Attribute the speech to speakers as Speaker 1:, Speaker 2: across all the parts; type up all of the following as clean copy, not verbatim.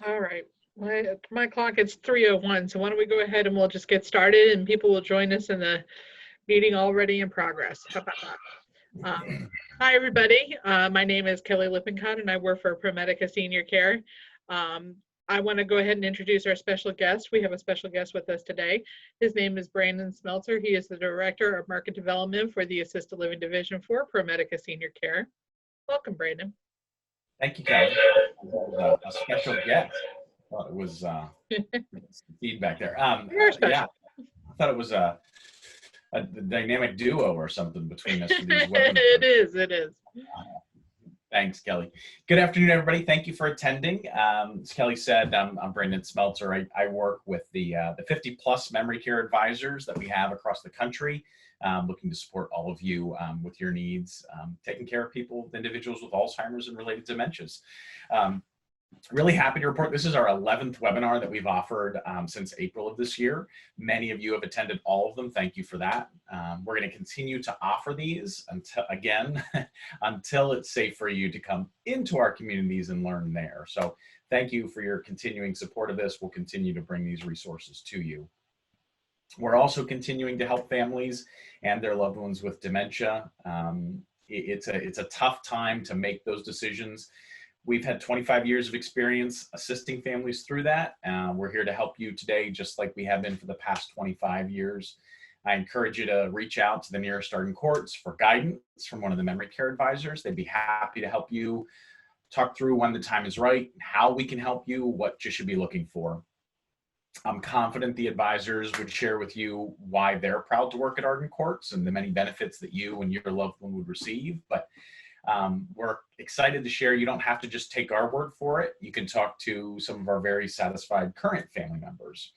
Speaker 1: All right. My clock is 3:01, so why don't we go ahead and we'll just get started and people will join us in the meeting already in progress. How about that? Hi, everybody. My name is Kelly Lippincott, and I work for ProMedica Senior Care. I want to go ahead and introduce our special guest. We have a special guest with us today. His name is Brandon Smeltzer. He is the Director of Market Development for the Assisted Living Division for ProMedica Senior Care. Welcome, Brandon.
Speaker 2: Thank you, Kelly. A special guest. I thought it was some feedback there.
Speaker 1: You're special.
Speaker 2: Yeah, I thought it was a dynamic duo or something between us for these webinars.
Speaker 1: It is.
Speaker 2: Thanks, Kelly. Good afternoon, everybody. Thank you for attending. As Kelly said, I'm Brandon Smeltzer. I work with the 50-plus memory care advisors that we have across the country, looking to support all of you with your needs, taking care of people, individuals with Alzheimer's and related dementias. Really happy to report this is our 11th webinar that we've offered since April of this year. Many of you have attended all of them. Thank you for that. We're going to continue to offer these until it's safe for you to come into our communities and learn there. So thank you for your continuing support of this. We'll continue to bring these resources to you. We're also continuing to help families and their loved ones with dementia. It's a tough time to make those decisions. We've had 25 years of experience assisting families through that. We're here to help you today, just like we have been for the past 25 years. I encourage you to reach out to the nearest Arden Courts for guidance from one of the memory care advisors. They'd be happy to help you talk through when the time is right, how we can help you, what you should be looking for. I'm confident the advisors would share with you why they're proud to work at Arden Courts and the many benefits that you and your loved one would receive. But we're excited to share. You don't have to just take our word for it. You can talk to some of our very satisfied current family members.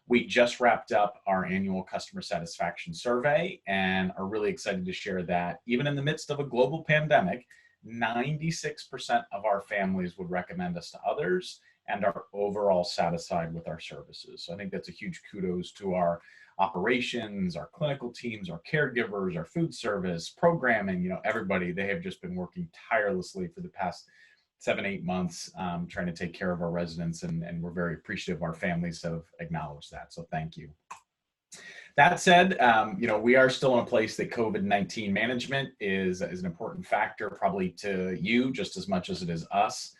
Speaker 2: We just wrapped up our annual customer satisfaction survey and are really excited to share that even in the midst of a global pandemic, 96% of our families would recommend us to others and are overall satisfied with our services. So I think that's a huge kudos to our operations, our clinical teams, our caregivers, our food service, programming, everybody. They have just been working tirelessly for the past 7-8 months trying to take care of our residents, and we're very appreciative. Our families have acknowledged that, so thank you. That said, we are still in a place that COVID-19 management is an important factor, probably to you just as much as it is us.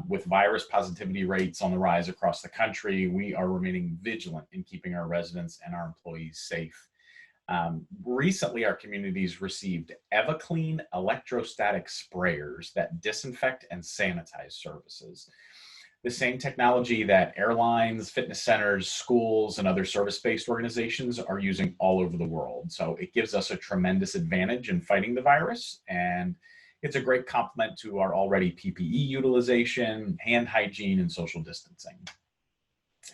Speaker 2: With virus positivity rates on the rise across the country, we are remaining vigilant in keeping our residents and our employees safe. Recently, our communities received EvaClean electrostatic sprayers that disinfect and sanitize services. The same technology that airlines, fitness centers, schools, and other service-based organizations are using all over the world. So it gives us a tremendous advantage in fighting the virus, and it's a great complement to our already PPE utilization, hand hygiene, and social distancing.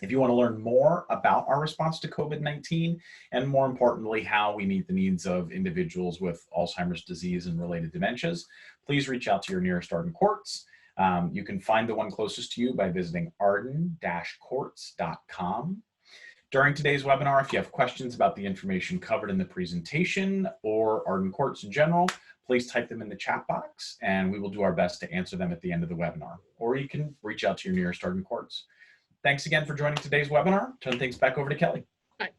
Speaker 2: If you want to learn more about our response to COVID-19, and more importantly, how we meet the needs of individuals with Alzheimer's disease and related dementias, please reach out to your nearest Arden Courts. You can find the one closest to you by visiting arden-courts.com. During today's webinar, if you have questions about the information covered in the presentation or Arden Courts in general, please type them in the chat box and we will do our best to answer them at the end of the webinar. Or you can reach out to your nearest Arden Courts. Thanks again for joining today's webinar. Turn things back over to Kelly.
Speaker 1: Hi.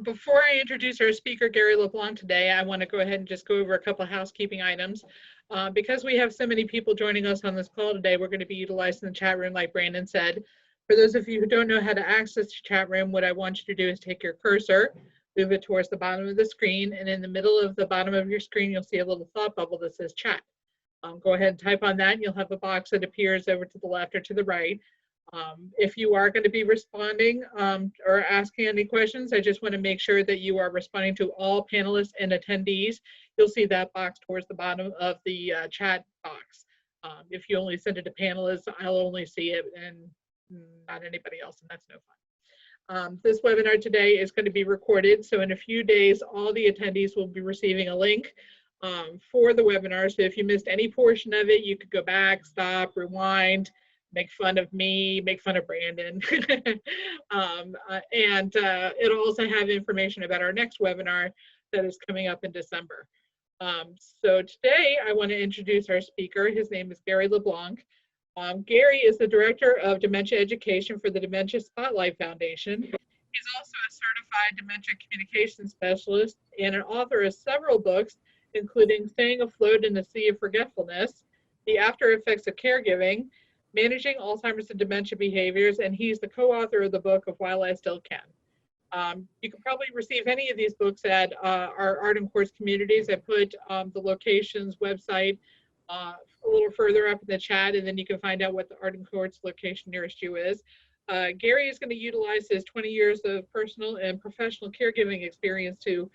Speaker 1: Before I introduce our speaker, Gary Leblanc, today, I want to go ahead and just go over a couple of housekeeping items. Because we have so many people joining us on this call today, we're going to be utilizing the chat room like Brandon said. For those of you who don't know how to access the chat room, what I want you to do is take your cursor, move it towards the bottom of the screen, and in the middle of the bottom of your screen, you'll see a little thought bubble that says chat. Go ahead and type on that, and you'll have a box that appears over to the left or to the right. If you are going to be responding or asking any questions, I just want to make sure that you are responding to all panelists and attendees. You'll see that box towards the bottom of the chat box. If you only send it to panelists, I'll only see it and not anybody else, and that's no fun. This webinar today is going to be recorded, so in a few days, all the attendees will be receiving a link for the webinar. So if you missed any portion of it, you could go back, stop, rewind, make fun of me, make fun of Brandon. It'll also have information about our next webinar that is coming up in December. So today I want to introduce our speaker. His name is Gary Leblanc. Gary is the Director of Dementia Education for the Dementia Spotlight Foundation. He's also a certified dementia communication specialist and an author of several books, including Staying Afloat in the Sea of Forgetfulness, The After Effects of Caregiving, Managing Alzheimer's and Dementia Behaviors, and he's the co-author of the book of While I Still Can. You can probably receive any of these books at our Art Courts communities. I put the locations, website, a little further up in the chat, and then you can find out what the Art Courts location nearest you is. Gary is going to utilize his 20 years of personal and professional caregiving experience to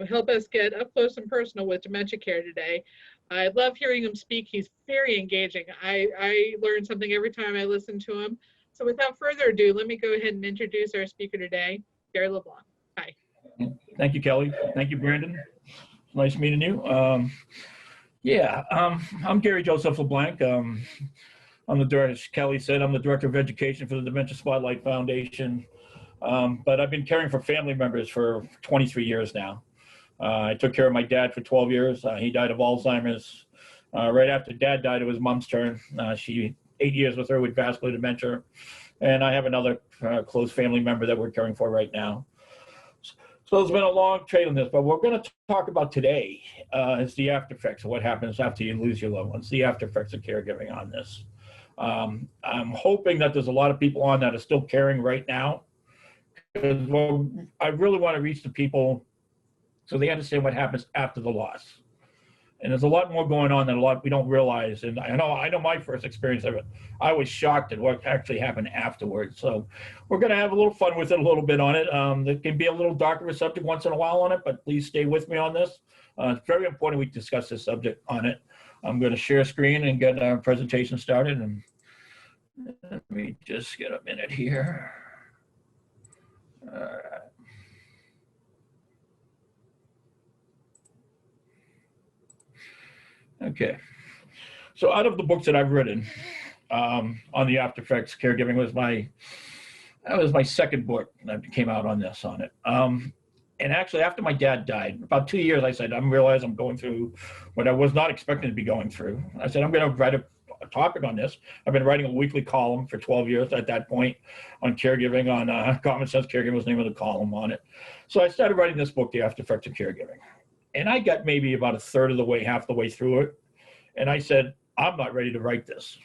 Speaker 1: help us get up close and personal with dementia care today. I love hearing him speak. He's very engaging. I learn something every time I listen to him. So without further ado, let me go ahead and introduce our speaker today, Gary Leblanc. Hi.
Speaker 3: Thank you, Kelly. Thank you, Brandon. Nice meeting you. I'm Gary Joseph Leblanc. I'm the director, as Kelly said, I'm the Director of Education for the Dementia Spotlight Foundation. But I've been caring for family members for 23 years now. I took care of my dad for 12 years. He died of Alzheimer's. Right after Dad died, it was Mom's turn. She 8 years with her with vascular dementia. And I have another close family member that we're caring for right now. So there's been a long trade on this, but what we're going to talk about today is the after effects of what happens after you lose your loved ones, the after effects of caregiving on this. I'm hoping that there's a lot of people on that are still caring right now. I really want to reach the people so they understand what happens after the loss. And there's a lot more going on than a lot we don't realize. And I know my first experience of it, I was shocked at what actually happened afterwards. So we're going to have a little fun with it a little bit on it. There can be a little darker of a subject once in a while on it, but please stay with me on this. It's very important we discuss this subject on it. I'm going to share screen and get our presentation started. And let me just get a minute here. All right. Okay. So out of the books that I've written on the after effects, caregiving was my second book that came out on this on it. And actually, after my dad died, about 2 years, I said, I realize I'm going through what I was not expecting to be going through. I said, I'm going to write a topic on this. I've been writing a weekly column for 12 years at that point on caregiving, on Common Sense Caregiving was the name of the column on it. So I started writing this book, The After Effects of Caregiving. And I got maybe about a third of the way, half the way through it. And I said, I'm not ready to write this.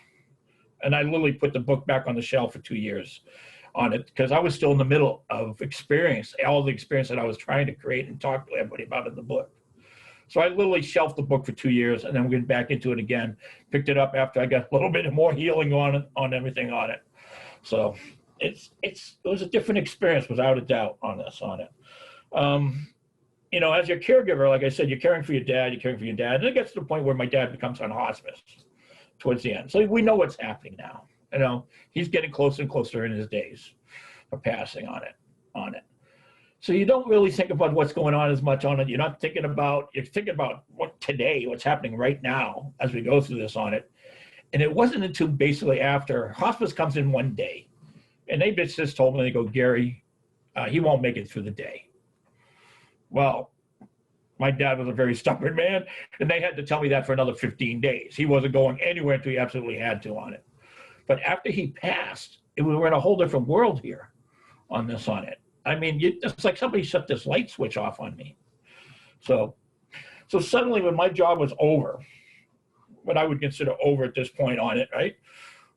Speaker 3: And I literally put the book back on the shelf for 2 years on it because I was still in the middle of all the experience that I was trying to create and talk to everybody about in the book. So I literally shelved the book for 2 years and then went back into it again, picked it up after I got a little bit more healing on it, on everything on it. So it was a different experience without a doubt on this, on it. You know, as your caregiver, like I said, you're caring for your dad, and it gets to the point where my dad becomes on hospice towards the end. So we know what's happening now. You know, he's getting closer and closer in his days of passing on it. So you don't really think about what's going on as much on it. You're thinking about what's happening right now as we go through this on it. And it wasn't until basically after hospice comes in one day, and they just told me, they go, Gary, he won't make it through the day. Well, my dad was a very stubborn man, and they had to tell me that for another 15 days. He wasn't going anywhere until he absolutely had to on it. But after he passed, we were in a whole different world here on this on it. I mean, it's like somebody shut this light switch off on me. So suddenly when my job was over, what I would consider over at this point on it, right?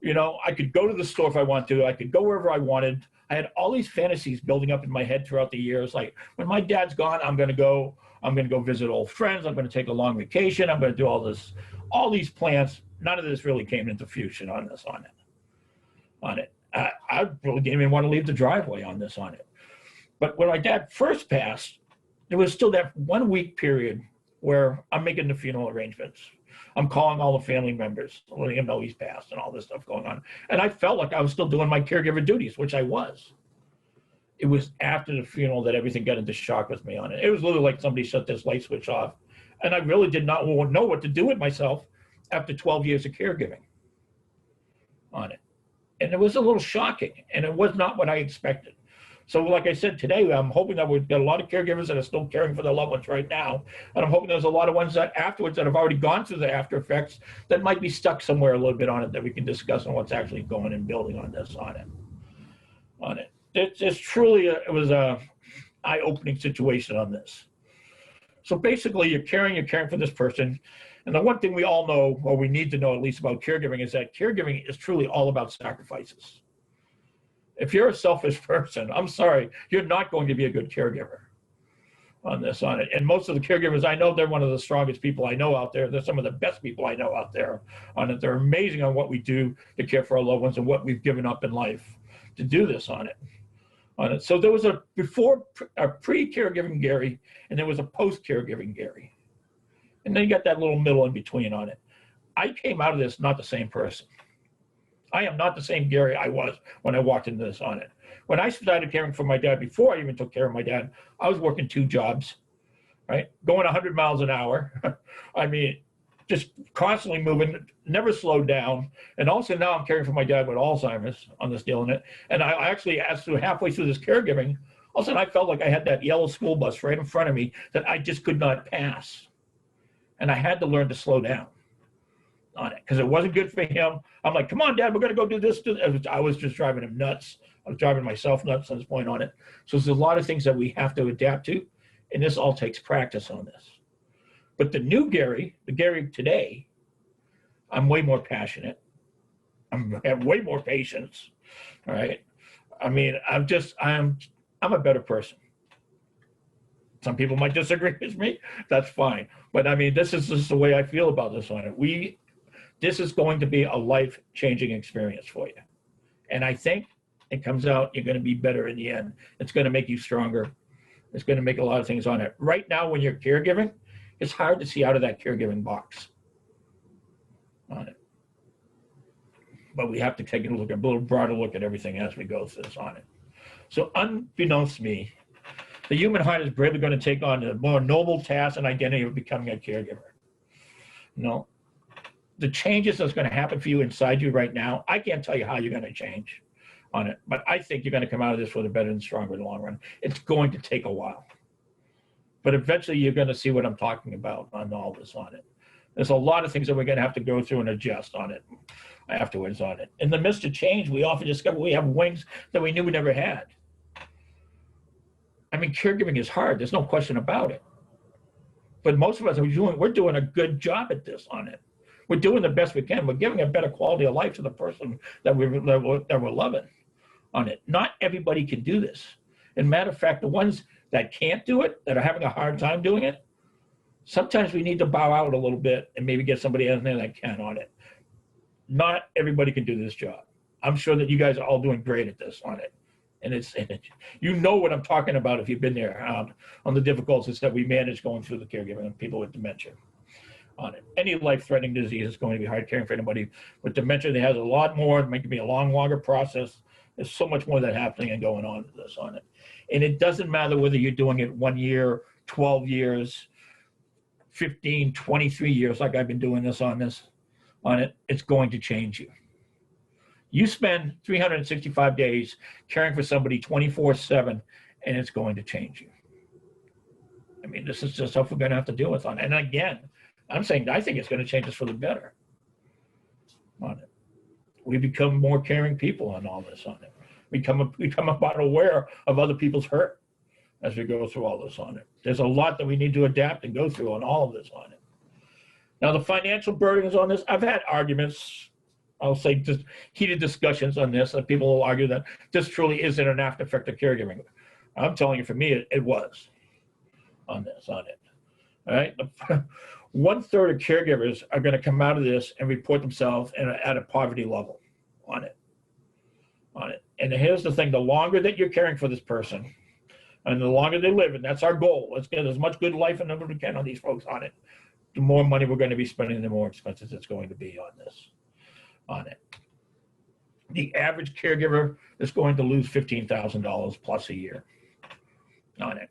Speaker 3: You know, I could go to the store if I want to. I could go wherever I wanted. I had all these fantasies building up in my head throughout the years. Like, when my dad's gone, I'm going to go visit old friends. I'm going to take a long vacation. I'm going to do all these plans. None of this really came into fruition on it. I really didn't even want to leave the driveway on this on it. But when my dad first passed, there was still that 1 week period where I'm making the funeral arrangements. I'm calling all the family members, letting them know he's passed and all this stuff going on. And I felt like I was still doing my caregiver duties, which I was. It was after the funeral that everything got into shock with me on it. It was literally like somebody shut this light switch off. And I really did not know what to do with myself after 12 years of caregiving on it. And it was a little shocking, and it was not what I expected. So like I said, today, I'm hoping that we've got a lot of caregivers that are still caring for their loved ones right now. And I'm hoping there's a lot of ones that afterwards that have already gone through the after effects that might be stuck somewhere a little bit on it that we can discuss on what's actually going and building on this, on it. It's truly, it was a eye-opening situation on this. So basically you're caring for this person. And the one thing we all know, or we need to know at least about caregiving, is that caregiving is truly all about sacrifices. If you're a selfish person, I'm sorry, you're not going to be a good caregiver on it. And most of the caregivers I know, they're one of the strongest people I know out there. They're some of the best people I know out there on it. They're amazing on what we do to care for our loved ones and what we've given up in life to do this on it. So there was a pre-caregiving Gary, and there was a post-caregiving Gary. And then you got that little middle in between on it. I came out of this not the same person. I am not the same Gary I was when I walked into this on it. When I started caring for my dad, before I even took care of my dad, I was working 2 jobs, right? Going 100 miles an hour. I mean, just constantly moving, never slowed down. And also now I'm caring for my dad with Alzheimer's on this deal in it. And I actually, as to halfway through this caregiving, all of a sudden I felt like I had that yellow school bus right in front of me that I just could not pass. And I had to learn to slow down on it because it wasn't good for him. I'm like, come on, Dad, we're going to go do this. I was just driving him nuts. I was driving myself nuts at this point on it. So there's a lot of things that we have to adapt to. And this all takes practice on this. But the new Gary, the Gary today, I'm way more passionate. I have way more patience. All right. I mean, I'm a better person. Some people might disagree with me. That's fine. But I mean, this is just the way I feel about this on it. This is going to be a life-changing experience for you. And I think it comes out, you're going to be better in the end. It's going to make you stronger. It's going to make a lot of things on it. Right now, when you're caregiving, it's hard to see out of that caregiving box on it. But we have to take a little broader look at everything as we go through this on it. So unbeknownst to me, the human heart is bravely going to take on the more noble task and identity of becoming a caregiver. No. The changes that's going to happen for you inside you right now, I can't tell you how you're going to change on it, but I think you're going to come out of this with a better and stronger in the long run. It's going to take a while. But eventually you're going to see what I'm talking about on all this on it. There's a lot of things that we're going to have to go through and adjust on it afterwards on it. In the midst of change, we often discover we have wings that we knew we never had. I mean, caregiving is hard. There's no question about it. But most of us we're doing a good job at this on it. We're doing the best we can. We're giving a better quality of life to the person that we're loving on it. Not everybody can do this. And matter of fact, the ones that can't do it, that are having a hard time doing it, sometimes we need to bow out a little bit and maybe get somebody else in there that can on it. Not everybody can do this job. I'm sure that you guys are all doing great at this on it. And you know what I'm talking about if you've been there on the difficulties that we manage going through the caregiving of people with dementia on it. Any life-threatening disease is going to be hard caring for anybody with dementia. They has a lot more. It might be a longer process. There's so much more that happening and going on with this on it. And it doesn't matter whether you're doing it 1 year, 12 years, 15, 23 years, like I've been doing this on it, it's going to change you. You spend 365 days caring for somebody 24/7, and it's going to change you. I mean, this is just stuff we're going to have to deal with on it. And again, I'm saying I think it's going to change us for the better on it. We become more caring people on all this on it. We become about aware of other people's hurt as we go through all this on it. There's a lot that we need to adapt and go through on all of this on it. Now, the financial burden is on this. I've had arguments, I'll say just heated discussions on this, and people will argue that this truly isn't an after effect of caregiving. I'm telling you, for me, it was on it. All right. 1/3 of caregivers are going to come out of this and report themselves at a poverty level on it. And here's the thing: the longer that you're caring for this person, and the longer they live, and that's our goal. Let's get as much good life and number we can on these folks on it. The more money we're going to be spending, the more expenses it's going to be on this. On it. The average caregiver is going to lose $15,000 plus a year on it.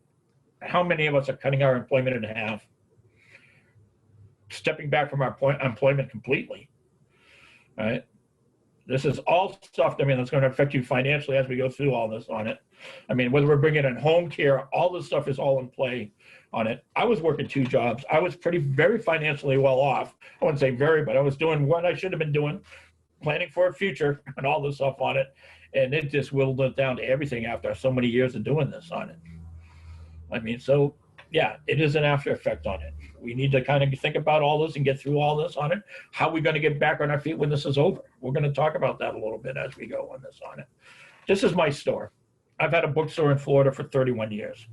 Speaker 3: How many of us are cutting our employment in half, stepping back from our employment completely, right? This is all stuff, I mean, that's going to affect you financially as we go through all this on it. I mean, whether we're bringing in home care, all this stuff is all in play on it. I was working 2 jobs. I was very financially well off. I wouldn't say very, but I was doing what I should have been doing, planning for a future and all this stuff on it. And it just whittled it down to everything after so many years of doing this on it. I mean, so yeah, it is an after effect on it. We need to kind of think about all this and get through all this on it. How are we going to get back on our feet when this is over? We're going to talk about that a little bit as we go on this on it. This is my store. I've had a bookstore in Florida for 31 years.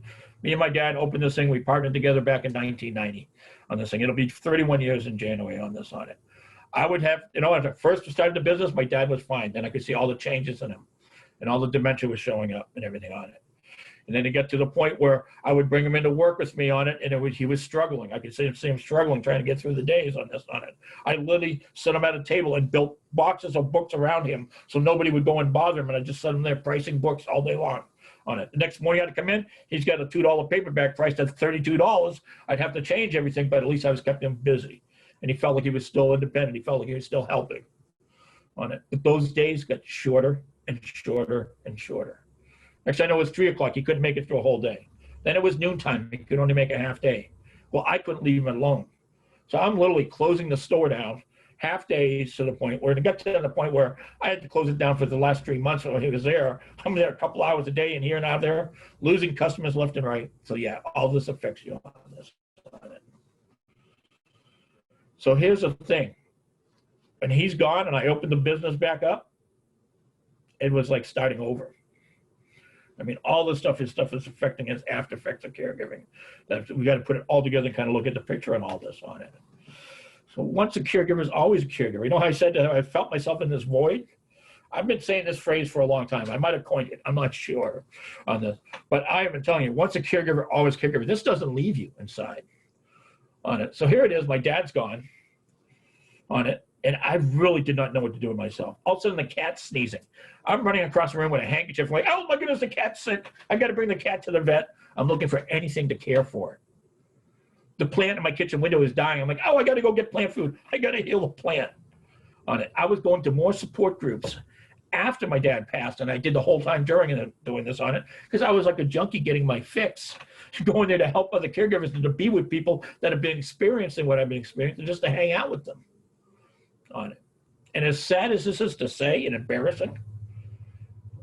Speaker 3: Me and my dad opened this thing. We partnered together back in 1990 on this thing. It'll be 31 years in January on this on it. I would have, you know, when I first started the business, my dad was fine. Then I could see all the changes in him and all the dementia was showing up and everything on it. And then it got to the point where I would bring him in to work with me on it, and he was struggling. I could see him struggling, trying to get through the days on this on it. I literally set him at a table and built boxes of books around him so nobody would go and bother him, and I just set him there pricing books all day long on it. The next morning I had to come in, he's got a $2 paperback priced at $32. I'd have to change everything, but at least I was kept him busy. And he felt like he was still independent. He felt like he was still helping on it. But those days got shorter and shorter and shorter. Next I know it was 3 o'clock. He couldn't make it through a whole day. Then it was noontime. He could only make a half day. Well, I couldn't leave him alone. So I'm literally closing the store down, half days to the point where it got to the point where I had to close it down for the last 3 months when he was there. I'm there a couple hours a day and here and out there, losing customers left and right. So yeah, all this affects you on this. So here's the thing. When he's gone and I opened the business back up, it was like starting over. I mean, all this stuff is affecting us after effects of caregiving. That we got to put it all together and kind of look at the picture and all this on it. So once a caregiver is always a caregiver. You know how I said that I felt myself in this void? I've been saying this phrase for a long time. I might have coined it. I'm not sure on this. But I have been telling you, once a caregiver, always a caregiver. This doesn't leave you inside on it. So here it is. My dad's gone on it. And I really did not know what to do with myself. All of a sudden, the cat's sneezing. I'm running across the room with a handkerchief. I'm like, oh my goodness, the cat's sick. I got to bring the cat to the vet. I'm looking for anything to care for it. The plant in my kitchen window is dying. I'm like, oh, I got to go get plant food. I got to heal the plant on it. I was going to more support groups after my dad passed, and I did the whole time during it, doing this on it, because I was like a junkie getting my fix, going there to help other caregivers and to be with people that have been experiencing what I've been experiencing, just to hang out with them on it. And as sad as this is to say and embarrassing,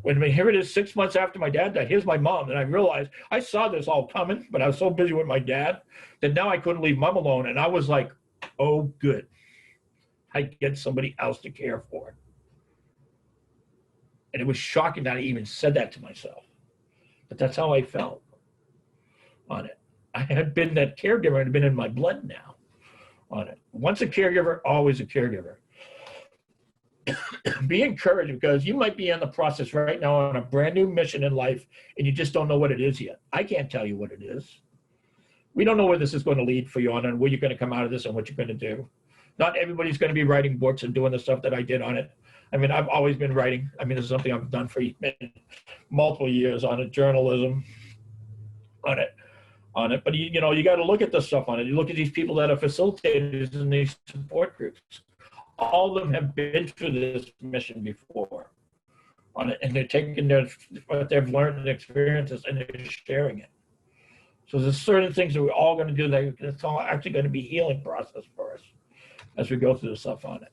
Speaker 3: when here it is 6 months after my dad died, here's my mom, and I realized I saw this all coming, but I was so busy with my dad that now I couldn't leave mom alone. And I was like, oh, good. I get somebody else to care for. And it was shocking that I even said that to myself. But that's how I felt on it. I had been that caregiver, and had been in my blood now on it. Once a caregiver, always a caregiver. Be encouraged, because you might be in the process right now on a brand new mission in life and you just don't know what it is yet. I can't tell you what it is. We don't know where this is going to lead for you on and where you're going to come out of this and what you're going to do. Not everybody's going to be writing books and doing the stuff that I did on it. I mean, I've always been writing. I mean, this is something I've done for multiple years on it, journalism on it. But you know, you got to look at this stuff on it. You look at these people that are facilitators in these support groups. All of them have been through this mission before on it, and they're taking what they've learned and experiences, and they're sharing it. So there's certain things that we're all going to do that it's all actually going to be a healing process for us as we go through the stuff on it.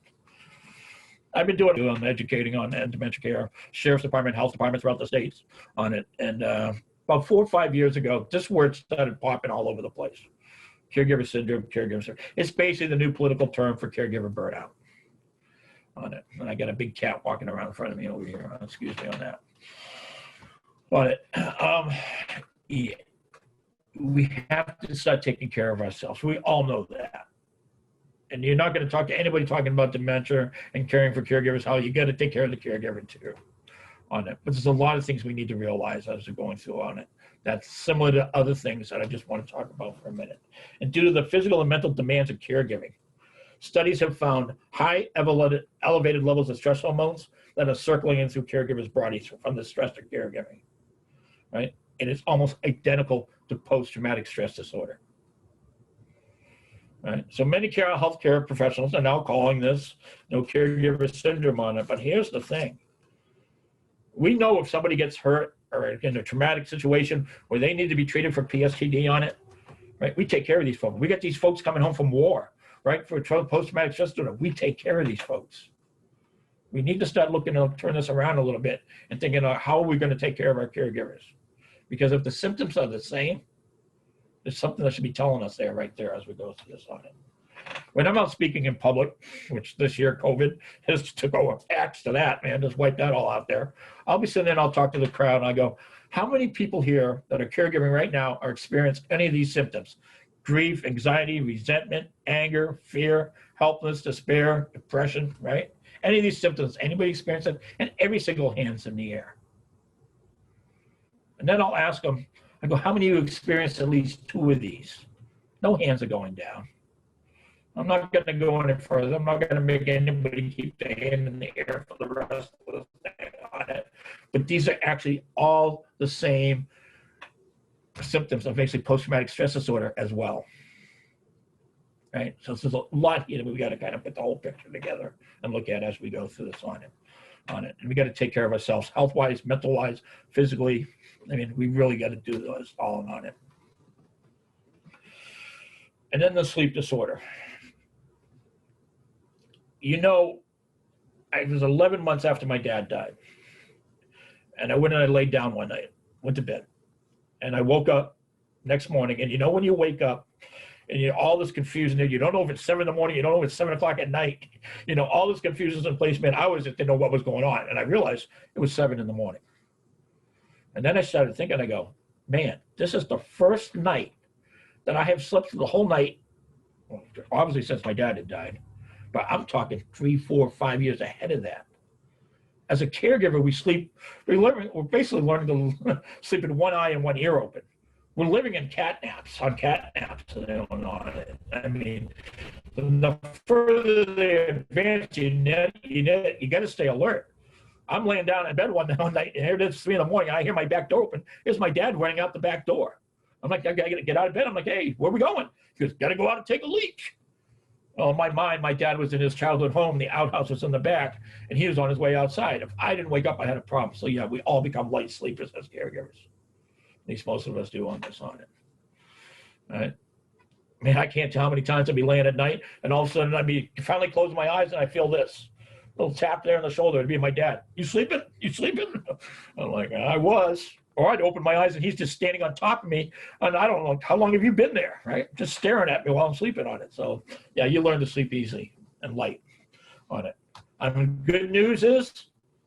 Speaker 3: I've been doing educating on dementia care, sheriff's department, health department throughout the states on it, and about 4 or 5 years ago, this word started popping all over the place. Caregiver syndrome, caregiver syndrome. It's basically the new political term for caregiver burnout on it. And I got a big cat walking around in front of me over here. Excuse me on that. On it. Yeah. We have to start taking care of ourselves. We all know that. And you're not going to talk to anybody talking about dementia and caring for caregivers, how you got to take care of the caregiver too on it. But there's a lot of things we need to realize as we're going through on it. That's similar to other things that I just want to talk about for a minute. And due to the physical and mental demands of caregiving, studies have found high elevated levels of stress hormones that are circling in through caregivers' bodies from the stress of caregiving, right? And it's almost identical to post-traumatic stress disorder. Right? So many healthcare professionals are now calling this caregiver syndrome on it. But here's the thing. We know if somebody gets hurt or in a traumatic situation where they need to be treated for PSTD on it, right? We take care of these folks. We get these folks coming home from war, right? For post-traumatic stress disorder, we take care of these folks. We need to start looking to turn this around a little bit and thinking about how are we going to take care of our caregivers? Because if the symptoms are the same, there's something that should be telling us right there as we go through this on it. When I'm out speaking in public, which this year COVID has took over axe to that, man, just wipe that all out there. I'll be sitting there and I'll talk to the crowd and I go, how many people here that are caregiving right now are experiencing any of these symptoms? Grief, anxiety, resentment, anger, fear, helplessness, despair, depression, right? Any of these symptoms, anybody experience it? And every single hand's in the air. And then I'll ask them, I go, how many of you experienced at least 2 of these? No hands are going down. I'm not going to go any further. I'm not going to make anybody keep their hand in the air for the rest of the thing on it. But these are actually all the same symptoms of basically post-traumatic stress disorder as well. Right? So there's a lot here that we've got to kind of put the whole picture together and look at as we go through this on it. And we got to take care of ourselves, health-wise, mental-wise, physically. I mean, we really got to do this all on it. And then the sleep disorder. You know, it was 11 months after my dad died. And I went and I laid down one night, went to bed. And I woke up next morning. And you know when you wake up and you all this confusion there, you don't know if it's 7 in the morning, you don't know if it's 7 o'clock at night. You know, all this confusion is in place, man. I just didn't know what was going on. And I realized it was 7 in the morning. And then I started thinking, I go, man, this is the first night that I have slept through the whole night. Well, obviously since my dad had died. But I'm talking 3, 4, 5 years ahead of that. As a caregiver, we're basically learning to sleep in one eye and one ear open. We're living in cat naps. I mean, the further they advance, you got to stay alert. I'm laying down in bed one night, and here it is 3 in the morning. I hear my back door open. Here's my dad running out the back door. I'm like, I got to get out of bed. I'm like, hey, where are we going? He goes, got to go out and take a leak. Well, in my mind, my dad was in his childhood home. The outhouse was in the back, and he was on his way outside. If I didn't wake up, I had a problem. So, yeah, we all become light sleepers as caregivers. At least most of us do on this on it. All right? Man, I can't tell how many times I'd be laying at night, and all of a sudden I'd be finally closing my eyes, and I feel this little tap there on the shoulder. It'd be my dad. You sleeping? You sleeping? I'm like, I was. Or I'd open my eyes, and he's just standing on top of me, and I don't know, how long have you been there, right? Just staring at me while I'm sleeping on it. So, yeah, you learn to sleep easy and light on it. Good news is,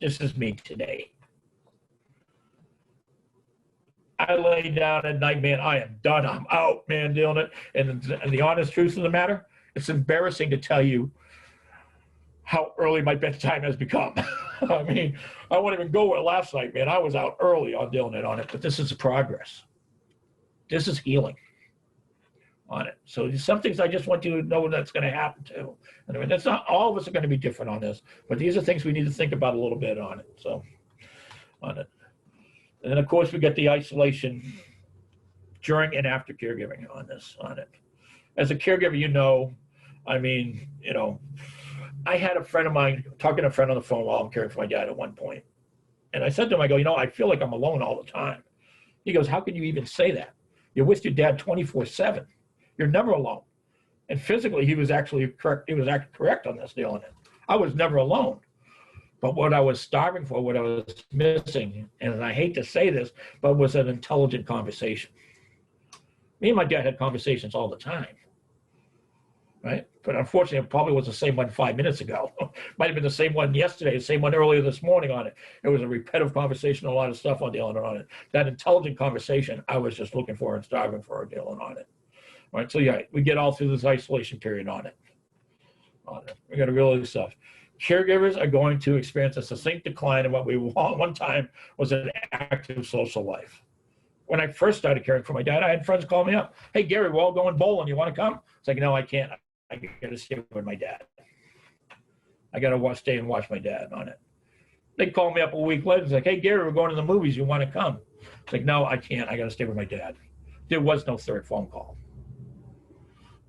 Speaker 3: this is me today. I lay down at night, man, I am done. I'm out, man, doing it. And the honest truth of the matter, it's embarrassing to tell you how early my bedtime has become. I mean, I won't even go with last night, man. I was out early on doing it on it, but this is progress. This is healing on it. So there's some things I just want you to know that's going to happen too. And I mean, that's not all of us are going to be different on this, but these are things we need to think about a little bit on it. So on it. And then of course we get the isolation during and after caregiving on this on it. As a caregiver, you know, I mean, you know, I had a friend of mine talking to a friend on the phone while I'm caring for my dad at one point. And I said to him, I go, you know, I feel like I'm alone all the time. He goes, how can you even say that? You're with your dad 24/7. You're never alone. And physically, he was actually correct. He was actually correct on this deal in it. I was never alone. But what I was starving for, what I was missing, and I hate to say this, but was an intelligent conversation. Me and my dad had conversations all the time. Right? But unfortunately, it probably was the same one 5 minutes ago. Might have been the same one yesterday, the same one earlier this morning on it. It was a repetitive conversation, a lot of stuff on dealing on it. That intelligent conversation, I was just looking for and starving for dealing on it. All right, so yeah, we get all through this isolation period on it. We got to realize stuff. Caregivers are going to experience a succinct decline in what we one time was an active social life. When I first started caring for my dad, I had friends call me up. Hey, Gary, we're all going bowling. You want to come? It's like, no, I can't. I got to stay with my dad. I got to stay and watch my dad on it. They call me up a week later. It's like, hey, Gary, we're going to the movies. You want to come? It's like, no, I can't. I got to stay with my dad. There was no third phone call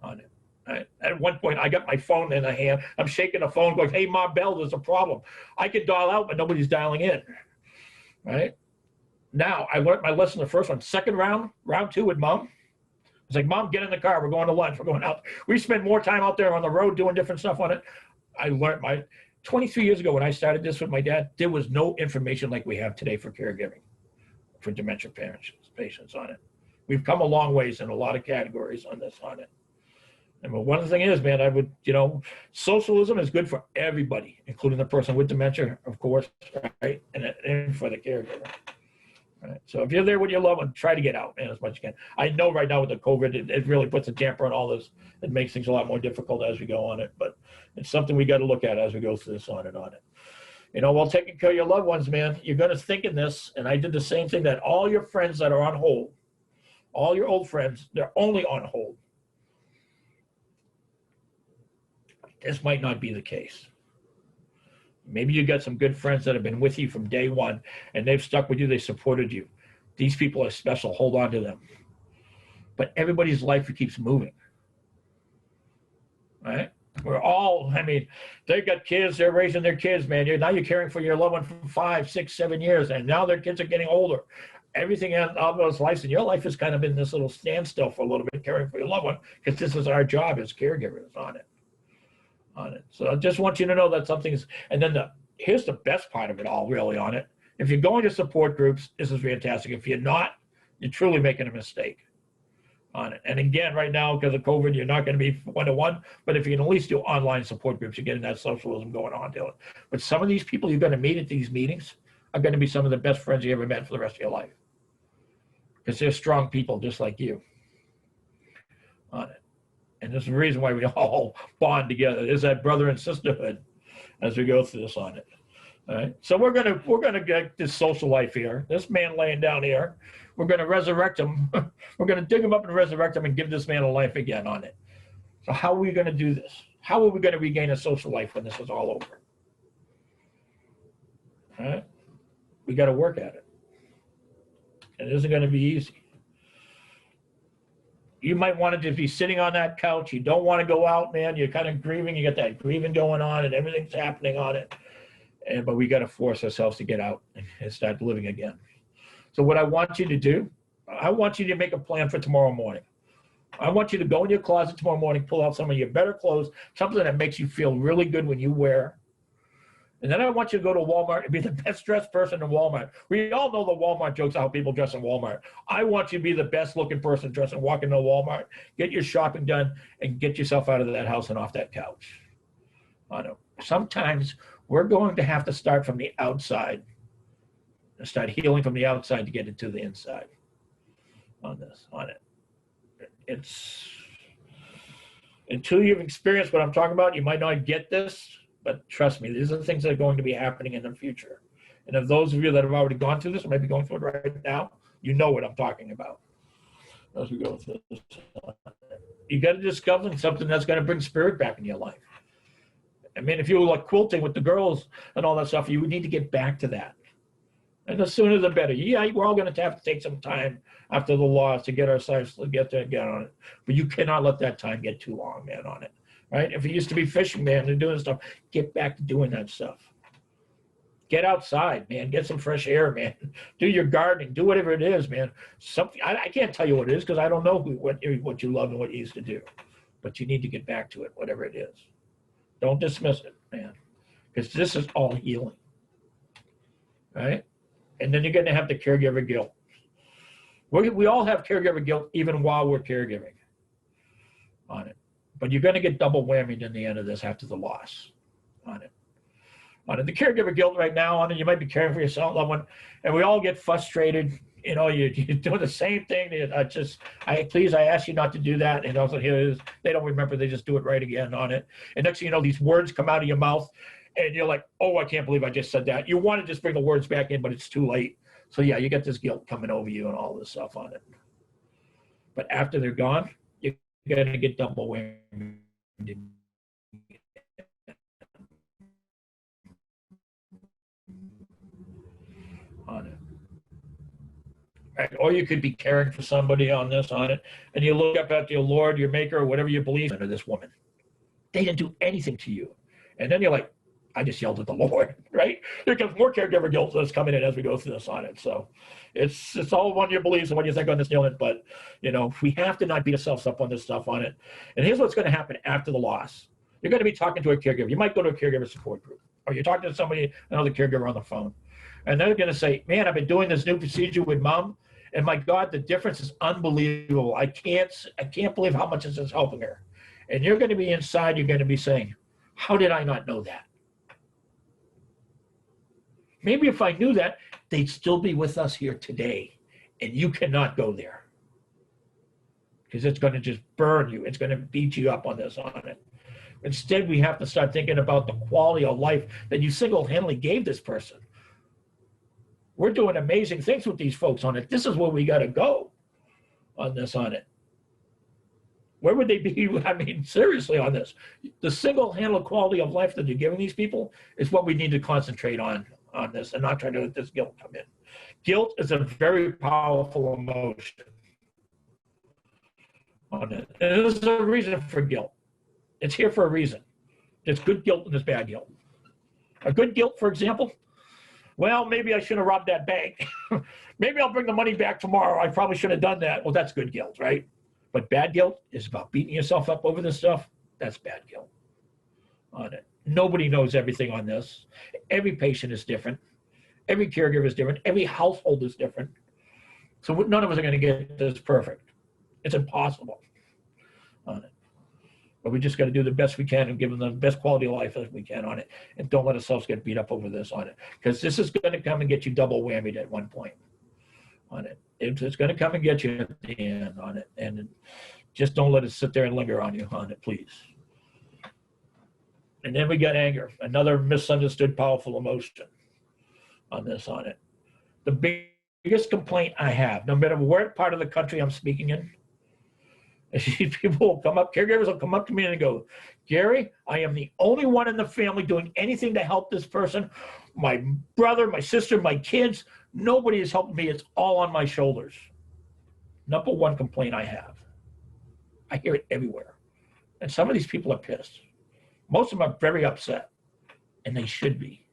Speaker 3: on it. Right? At one point, I got my phone in a hand. I'm shaking the phone, going, "Hey, Mom, Bell, there's a problem." I can dial out, but nobody's dialing in. Right? Now, I learned my lesson the first one. Second round, round two with Mom. It's like, "Mom, get in the car. We're going to lunch. We're going out." We spend more time out there on the road doing different stuff on it. I learned 23 years ago when I started this with my dad, there was no information like we have today for caregiving, for dementia patients on it. We've come a long ways in a lot of categories on this on it. And one of the things is, man, socialism is good for everybody, including the person with dementia, of course, right? And for the caregiver. Right. So if you're there with your loved one, try to get out, man, as much as you can. I know right now with the COVID, it really puts a damper on all this. It makes things a lot more difficult as we go on it, but it's something we got to look at as we go through this on it. While taking care of your loved ones, man, you're going to think in this, and I did the same thing, that all your friends that are on hold, all your old friends, they're only on hold. This might not be the case. Maybe you got some good friends that have been with you from day one, and they've stuck with you. They supported you. These people are special. Hold on to them. But everybody's life keeps moving, right? They've got kids. They're raising their kids, man. Now you're caring for your loved one for 5, 6, 7 years, and now their kids are getting older. Everything in all those lives, and your life has kind of been this little standstill for a little bit, caring for your loved one, because this is our job as caregivers on it. So I just want you to know that something's, and then here's the best part of it all really on it. If you're going to support groups, this is fantastic. If you're not, you're truly making a mistake on it. And again, right now, because of COVID, you're not going to be one-to-one, but if you can at least do online support groups, you're getting that socialism going on to it. But some of these people you're going to meet at these meetings are going to be some of the best friends you ever met for the rest of your life. Because they're strong people just like you on it. And there's a reason why we all bond together. There's that brother and sisterhood as we go through this on it. All right. So we're gonna get this social life here. This man laying down here, we're gonna resurrect him. We're gonna dig him up and resurrect him and give this man a life again on it. So how are we gonna do this? How are we gonna regain a social life when this is all over? All right. We got to work at it. It isn't gonna be easy. You might want to just be sitting on that couch. You don't want to go out, man. You're kind of grieving. You got that grieving going on and everything's happening on it. But we got to force ourselves to get out and start living again. So what I want you to do, I want you to make a plan for tomorrow morning. I want you to go in your closet tomorrow morning, pull out some of your better clothes, something that makes you feel really good when you wear. And then I want you to go to Walmart and be the best dressed person in Walmart. We all know the Walmart jokes, how people dress in Walmart. I want you to be the best looking person dressed and walk into Walmart, get your shopping done, and get yourself out of that house and off that couch. I know. Sometimes we're going to have to start from the outside and start healing from the outside to get into the inside on it. It's until you've experienced what I'm talking about, you might not get this. But trust me, these are the things that are going to be happening in the future. And if those of you that have already gone through this, or maybe going through it right now, you know what I'm talking about. As we go through this, you got to discover something that's going to bring spirit back in your life. I mean, if you were like quilting with the girls and all that stuff, you would need to get back to that. And the sooner the better. Yeah, we're all going to have to take some time after the loss to get ourselves to get there again on it. But you cannot let that time get too long, man, on it. Right? If you used to be fishing, man, and doing stuff, get back to doing that stuff. Get outside, man. Get some fresh air, man. Do your gardening. Do whatever it is, man. Something I can't tell you what it is because I don't know what you love and what you used to do. But you need to get back to it, whatever it is. Don't dismiss it, man, because this is all healing. Right? And then you're going to have the caregiver guilt. We all have caregiver guilt even while we're caregiving on it. But you're going to get double whammied in the end of this after the loss on it. The caregiver guilt right now on it, you might be caring for yourself, loved one, and we all get frustrated. You know, you're doing the same thing. Please, I ask you not to do that. And also here it is, they don't remember, they just do it right again on it. And next thing you know, these words come out of your mouth, and you're like, oh, I can't believe I just said that. You want to just bring the words back in, but it's too late. So yeah, you get this guilt coming over you and all this stuff on it. But after they're gone, you're going to get double whammy. On it. right? Or you could be caring for somebody on it, and you look up at your Lord, your Maker, or whatever you believe in, or this woman. They didn't do anything to you. And then you're like, I just yelled at the Lord, right? There comes more caregiver guilt that's coming in as we go through this on it. So it's all on your beliefs and what you think on this deal. But, we have to not beat ourselves up on this stuff on it. And here's what's going to happen after the loss. You're going to be talking to a caregiver. You might go to a caregiver support group, or you're talking to somebody, another caregiver on the phone. And they're going to say, man, I've been doing this new procedure with mom, and my God, the difference is unbelievable. I can't believe how much this is helping her. And you're going to be inside, you're going to be saying, how did I not know that? Maybe if I knew that, they'd still be with us here today, and you cannot go there because it's going to just burn you. It's going to beat you up on it. Instead, we have to start thinking about the quality of life that you single-handedly gave this person. We're doing amazing things with these folks on it. This is where we got to go on it. Where would they be? I mean, seriously on this. The single-handed quality of life that you're giving these people is what we need to concentrate on this, and not try to let this guilt come in. Guilt is a very powerful emotion on it. And there's a reason for guilt. It's here for a reason. There's good guilt and there's bad guilt. A good guilt, for example, well, maybe I should have robbed that bank. Maybe I'll bring the money back tomorrow. I probably should have done that. Well, that's good guilt, right? But bad guilt is about beating yourself up over this stuff. That's bad guilt on it. Nobody knows everything on this. Every patient is different. Every caregiver is different. Every household is different. So none of us are going to get this perfect. It's impossible on it. But we just got to do the best we can and give them the best quality of life as we can on it. And don't let ourselves get beat up over this on it. Because this is going to come and get you double whammied at one point on it. It's going to come and get you at the end on it. And just don't let it sit there and linger on you on it, please. And then we got anger, another misunderstood, powerful emotion on it. The biggest complaint I have, no matter what part of the country I'm speaking in, is people will come up, caregivers will come up to me and go, Gary, I am the only one in the family doing anything to help this person. My brother, my sister, my kids, nobody has helped me. It's all on my shoulders. Number one complaint I have. I hear it everywhere. And some of these people are pissed. Most of them are very upset, and they should be.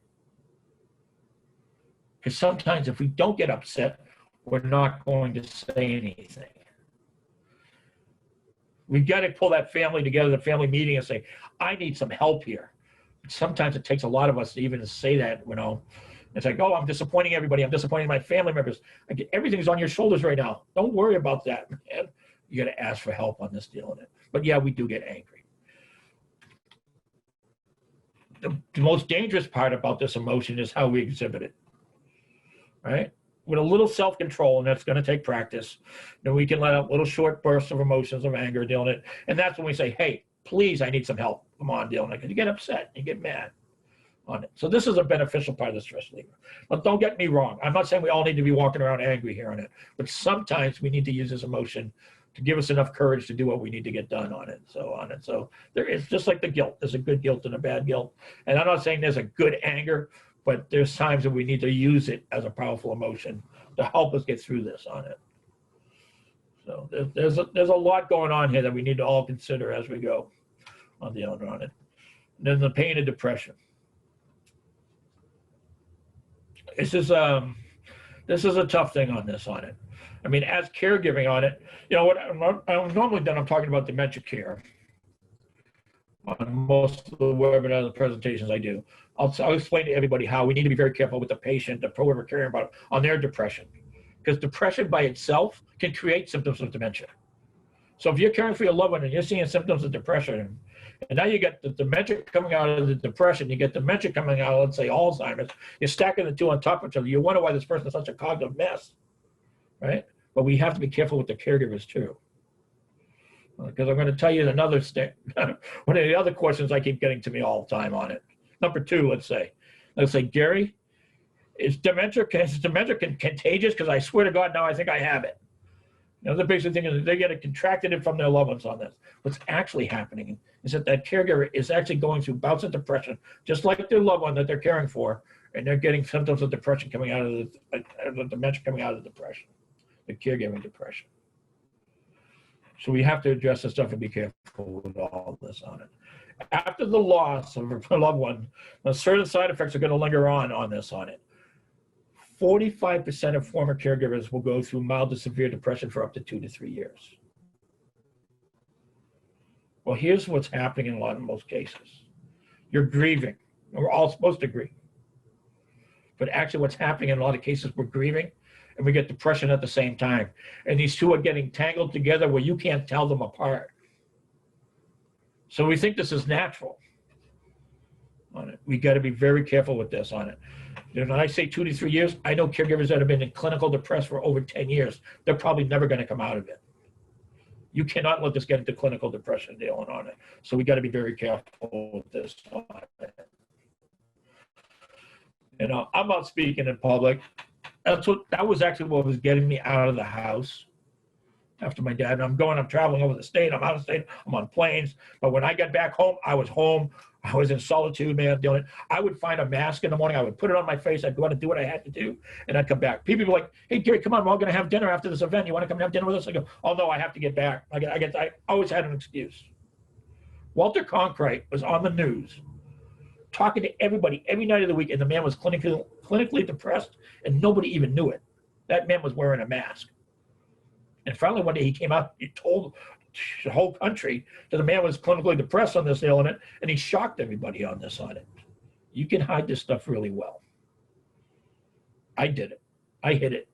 Speaker 3: Because sometimes if we don't get upset, we're not going to say anything. We've got to pull that family together, the family meeting, and say, I need some help here. Sometimes it takes a lot of us to even say that, It's like, oh, I'm disappointing everybody. I'm disappointing my family members. Everything's on your shoulders right now. Don't worry about that, man. You got to ask for help on this deal in it. But yeah, we do get angry. The most dangerous part about this emotion is how we exhibit it, right? With a little self-control, and that's going to take practice, then we can let out little short bursts of emotions of anger dealing it. And that's when we say, hey, please, I need some help. Come on, dealing it. You get upset, you get mad on it. So this is a beneficial part of the stress reliever. But don't get me wrong. I'm not saying we all need to be walking around angry here on it, but sometimes we need to use this emotion to give us enough courage to do what we need to get done on it. So there is, just like the guilt, there's a good guilt and a bad guilt. And I'm not saying there's a good anger, but there's times that we need to use it as a powerful emotion to help us get through this on it. So there's a lot going on here that we need to all consider as we go on it. And then the pain and depression. This is a tough thing on it. I mean, as caregiving on it, what I'm normally done, I'm talking about dementia care on most of the webinars and presentations I do. I'll explain to everybody how we need to be very careful with the patient, the whoever we're caring about, on their depression. Because depression by itself can create symptoms of dementia. So if you're caring for your loved one and you're seeing symptoms of depression, and now you get the dementia coming out of the depression, you get dementia coming out of, let's say, Alzheimer's, you're stacking the two on top of each other. You wonder why this person is such a cognitive mess, right? But we have to be careful with the caregivers too. Because I'm going to tell you another thing. One of the other questions I keep getting to me all the time on it. Number two, let's say, Gary, is dementia contagious? Because I swear to God, now I think I have it. The basic thing is they get it contracted from their loved ones on this. What's actually happening is that caregiver is actually going through bouts of depression, just like their loved one that they're caring for, and they're getting symptoms of depression coming out of the dementia coming out of the depression. the caregiving depression. So we have to address this stuff and be careful with all this on it. After the loss of a loved one, certain side effects are going to linger on this on it. 45% of former caregivers will go through mild to severe depression for up to 2 to 3 years. Well, here's what's happening in most cases. You're grieving. We're all supposed to grieve. But actually what's happening in a lot of cases, we're grieving and we get depression at the same time. And these two are getting tangled together where you can't tell them apart. So we think this is natural on it. We got to be very careful with this on it. When I say 2 to 3 years, I know caregivers that have been in clinical depression for over 10 years. They're probably never going to come out of it. You cannot let this get into clinical depression dealing on it. So we got to be very careful with this on it. You know, I'm not speaking in public. That was actually what was getting me out of the house after my dad. I'm traveling over the state. I'm out of state. I'm on planes. But when I got back home, I was home. I was in solitude, man. Doing it. I would find a mask in the morning. I would put it on my face. I'd go out and do what I had to do, and I'd come back. People were like, "Hey, Gary, come on. We're all going to have dinner after this event. You want to come and have dinner with us?" I go, "Oh no, I have to get back." I always had an excuse. Walter Cronkite was on the news, talking to everybody every night of the week, and the man was clinically depressed, and nobody even knew it. That man was wearing a mask. And finally, one day he came out, he told the whole country that the man was clinically depressed on this ailment, and he shocked everybody on this on it. You can hide this stuff really well. I did it. I hid it.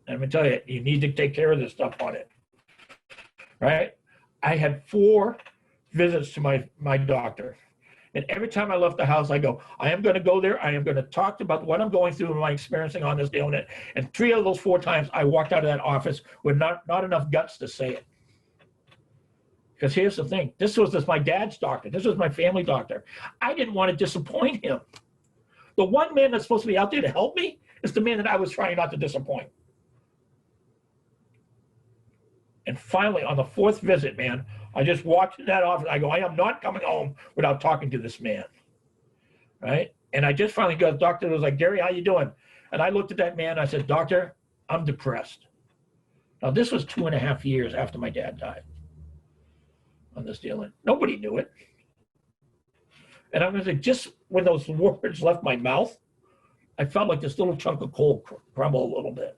Speaker 3: And I'm going to tell you, you need to take care of this stuff on it. Right? I had 4 visits to my doctor. And every time I left the house, I go, I am going to go there. I am going to talk about what I'm going through and my experiencing on this ailment. And 3 of those 4 times, I walked out of that office with not enough guts to say it. Because here's the thing. This was my dad's doctor. This was my family doctor. I didn't want to disappoint him. The one man that's supposed to be out there to help me is the man that I was trying not to disappoint. And finally, on the 4th visit, man, I just walked in that office. I go, I am not coming home without talking to this man, right? And I just finally got a doctor that was like, Gary, how you doing? And I looked at that man. I said, Doctor, I'm depressed. Now, this was 2.5 years after my dad died on this deal. Nobody knew it. And I'm going to say, just when those words left my mouth, I felt like this little chunk of coal crumble a little bit.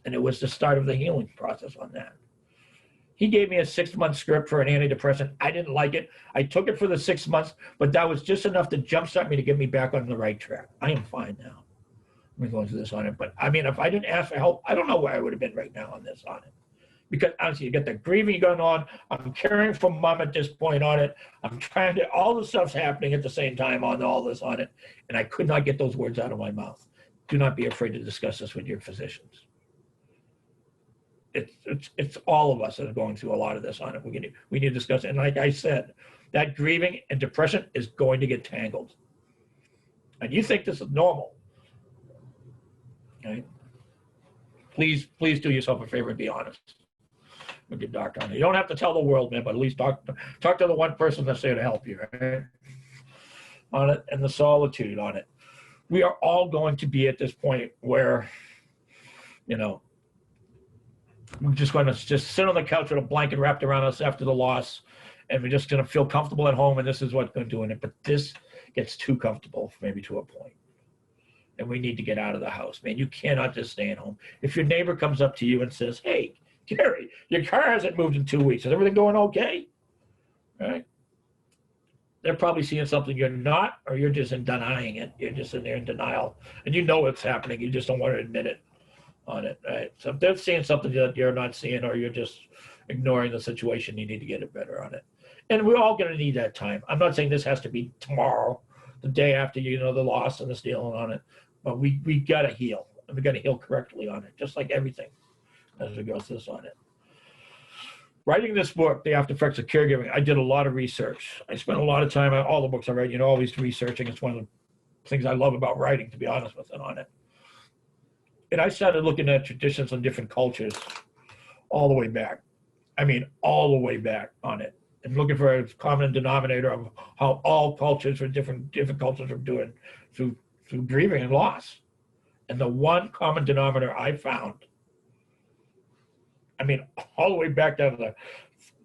Speaker 3: And it was the start of the healing process on that. He gave me a 6-month script for an antidepressant. I didn't like it. I took it for the 6 months, but that was just enough to jumpstart me to get me back on the right track. I am fine now. I'm going through this on it. But I mean, if I didn't ask for help, I don't know where I would have been right now on this on it. Because honestly, you get the grieving going on. I'm caring for mom at this point on it. I'm trying to, all the stuff's happening at the same time on all this on it. And I could not get those words out of my mouth. Do not be afraid to discuss this with your physicians. It's all of us that are going through a lot of this on it. We need to discuss it. And like I said, that grieving and depression is going to get tangled. And you think this is normal. Okay? Please do yourself a favor and be honest with your doctor on it. You don't have to tell the world, man, but at least talk to the one person that's there to help you, right? On it, and the solitude on it. We are all going to be at this point where, you know, we're just going to just sit on the couch with a blanket wrapped around us after the loss, and we're just going to feel comfortable at home, and this is what's going to do it. But this gets too comfortable, maybe to a point, and we need to get out of the house, man. You cannot just stay at home. If your neighbor comes up to you and says, hey, Gary, your car hasn't moved in 2 weeks. Is everything going okay? Right? They're probably seeing something you're not, or you're just denying it. You're just in there in denial, and you know it's happening. You just don't want to admit it on it, right? So if they're seeing something that you're not seeing, or you're just ignoring the situation, you need to get it better on it. And we're all going to need that time. I'm not saying this has to be tomorrow, the day after, you know, the loss and the stealing on it, but we got to heal, and we got to heal correctly on it, just like everything as we go through this on it. Writing this book, The After Effects of Caregiving, I did a lot of research. I spent a lot of time on all the books I write, you know, always researching. It's one of the things I love about writing, to be honest with it on it. And I started looking at traditions and different cultures all the way back. I mean, all the way back on it, and looking for a common denominator of how all cultures or different cultures are doing through grieving and loss. And the one common denominator I found I mean, all the way back to the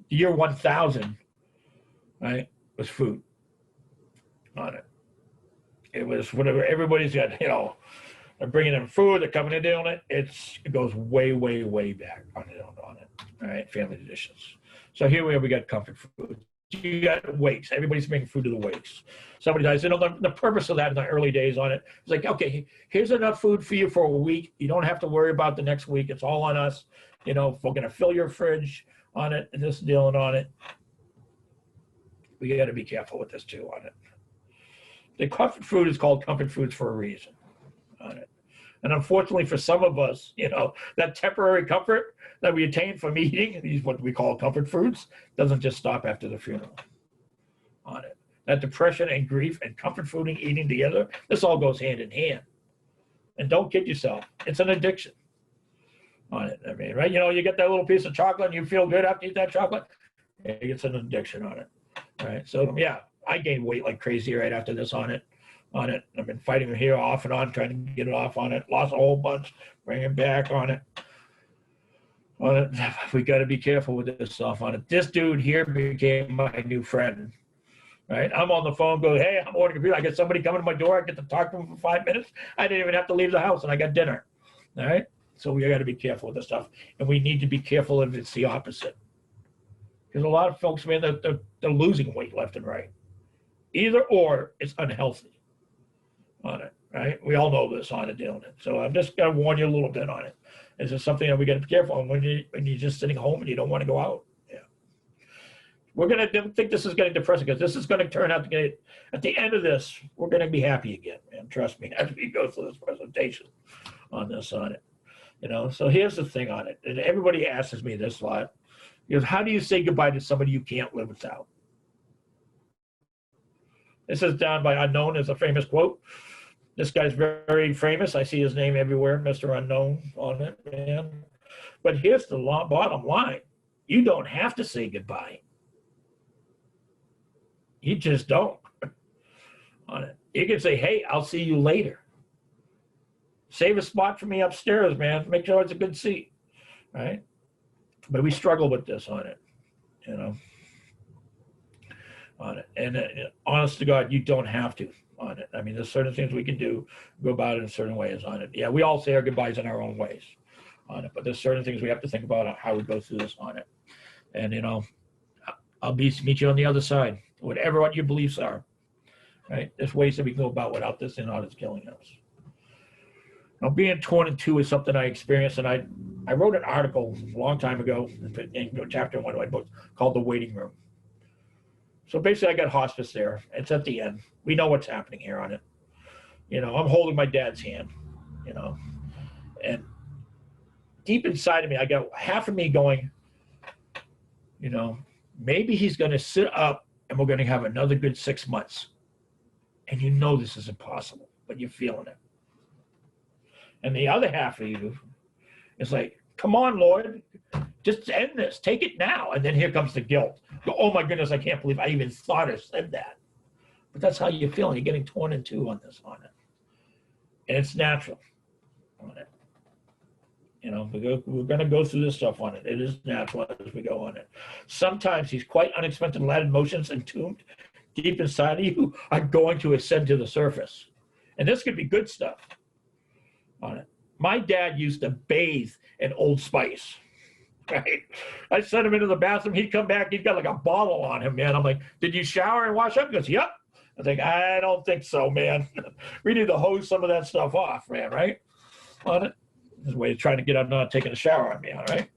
Speaker 3: year 1000, right, was food on it. It was whatever, everybody's got, you know, they're bringing in food, they're coming in doing it. It goes way, way, way back on it, all right, family traditions. So here we got comfort food. You got wakes. Everybody's bringing food to the wakes. Somebody dies. You know, the purpose of that in the early days on it is like, okay, here's enough food for you for a week. You don't have to worry about the next week. It's all on us. You know, we're going to fill your fridge on it and this dealing on it. We got to be careful with this too on it. The comfort food is called comfort foods for a reason on it. And unfortunately for some of us, you know, that temporary comfort that we attain from eating these what we call comfort foods doesn't just stop after the funeral on it. That depression and grief and comfort food and eating together, this all goes hand in hand. And don't kid yourself, it's an addiction on it. I mean, right? You know, you get that little piece of chocolate and you feel good after you eat that chocolate, it's an addiction on it, right? So yeah, I gained weight like crazy right after this on it. I've been fighting it here off and on, trying to get it off on it. Lost a whole bunch, bring it back on it. We got to be careful with this stuff on it. This dude here became my new friend, right? I'm on the phone, go, hey, I'm ordering a computer. I get somebody coming to my door. I get to talk to them for 5 minutes. I didn't even have to leave the house, and I got dinner, all right? So we got to be careful with this stuff, and we need to be careful if it's the opposite. Because a lot of folks, man, they're losing weight left and right. Either or, it's unhealthy on it, right? We all know this on it, dealing it. So I'm just going to warn you a little bit on it. This is something that we got to be careful of when you're just sitting home and you don't want to go out. Yeah. We're going to think this is getting depressing because this is going to turn out to get, at the end of this, we're going to be happy again, man. Trust me, as we go through this presentation on this, on it. You know, so here's the thing on it. And everybody asks me this a lot. Because how do you say goodbye to somebody you can't live without? This is down by Unknown as a famous quote. This guy's very famous. I see his name everywhere, Mr. Unknown on it, man. But here's the bottom line. You don't have to say goodbye. You just don't on it. You can say, hey, I'll see you later. Save a spot for me upstairs, man. Make sure it's a good seat, right? But we struggle with this on it, you know, on it. And honest to God, you don't have to on it. I mean, there's certain things we can do, go about it in certain ways on it. Yeah, we all say our goodbyes in our own ways on it, but there's certain things we have to think about how we go through this on it. And, you know, I'll meet you on the other side, whatever what your beliefs are, right? There's ways that we can go about without this and not it's killing us. Now, being torn in two is something I experienced, and I wrote an article a long time ago in chapter 1 of my book called The Waiting Room. So basically, I got hospice there. It's at the end. We know what's happening here on it. You know, I'm holding my dad's hand, you know, and deep inside of me, I got half of me going, you know, maybe he's going to sit up and we're going to have another good 6 months. And you know this is impossible, but you're feeling it. And the other half of you is like, come on, Lord, just end this. Take it now. And then here comes the guilt. Oh, my goodness, I can't believe I even thought or said that. But that's how you're feeling. You're getting torn in two on this, on it. And it's natural on it. You know, we're going to go through this stuff on it. It is natural as we go on it. Sometimes these quite unexpected loud emotions entombed deep inside of you are going to ascend to the surface. And this could be good stuff on it. My dad used to bathe in Old Spice, right? I sent him into the bathroom. He'd come back. He'd got like a bottle on him, man. I'm like, did you shower and wash up? He goes, yep. I think, I don't think so, man. We need to hose some of that stuff off, man, right? On it. This way of trying to get out, not taking a shower on me, all right?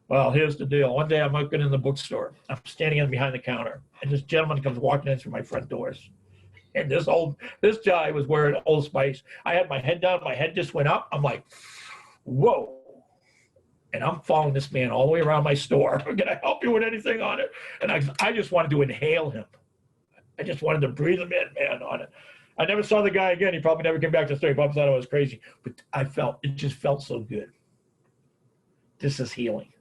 Speaker 3: Well, here's the deal. One day I'm working in the bookstore. I'm standing in behind the counter, and this gentleman comes walking in through my front doors. And this guy was wearing Old Spice. I had my head down, my head just went up. I'm like, whoa. And I'm following this man all the way around my store. Can I help you with anything on it? And I just wanted to inhale him. I just wanted to breathe him in, man, on it. I never saw the guy again. He probably never came back to the store. He probably thought I was crazy. But it just felt so good. This is healing.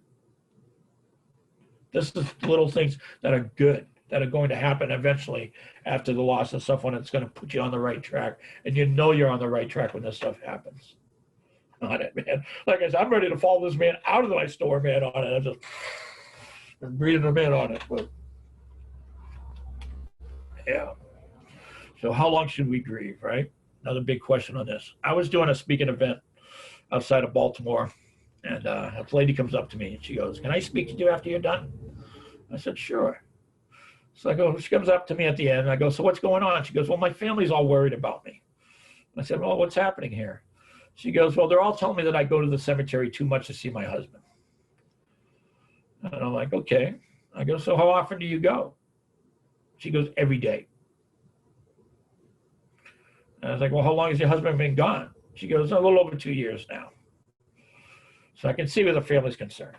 Speaker 3: This is little things that are good, that are going to happen eventually after the loss of someone. It's going to put you on the right track. And you know you're on the right track when this stuff happens. on it, man. Like I said, I'm ready to follow this man out of my store, man, on it. I'm just breathing him in on it. But yeah. So how long should we grieve, right? Another big question on this. I was doing a speaking event outside of Baltimore, and a lady comes up to me and she goes, "Can I speak to you after you're done?" I said, "Sure." So I go, she comes up to me at the end, and I go, "So what's going on?" She goes, "Well, my family's all worried about me." I said, "Well, what's happening here?" She goes, "Well, they're all telling me that I go to the cemetery too much to see my husband." And I'm like, "Okay." I go, "So how often do you go?" She goes, "Every day." And I was like, "Well, how long has your husband been gone?" She goes, "A little over 2 years now." So I can see where the family's concerned.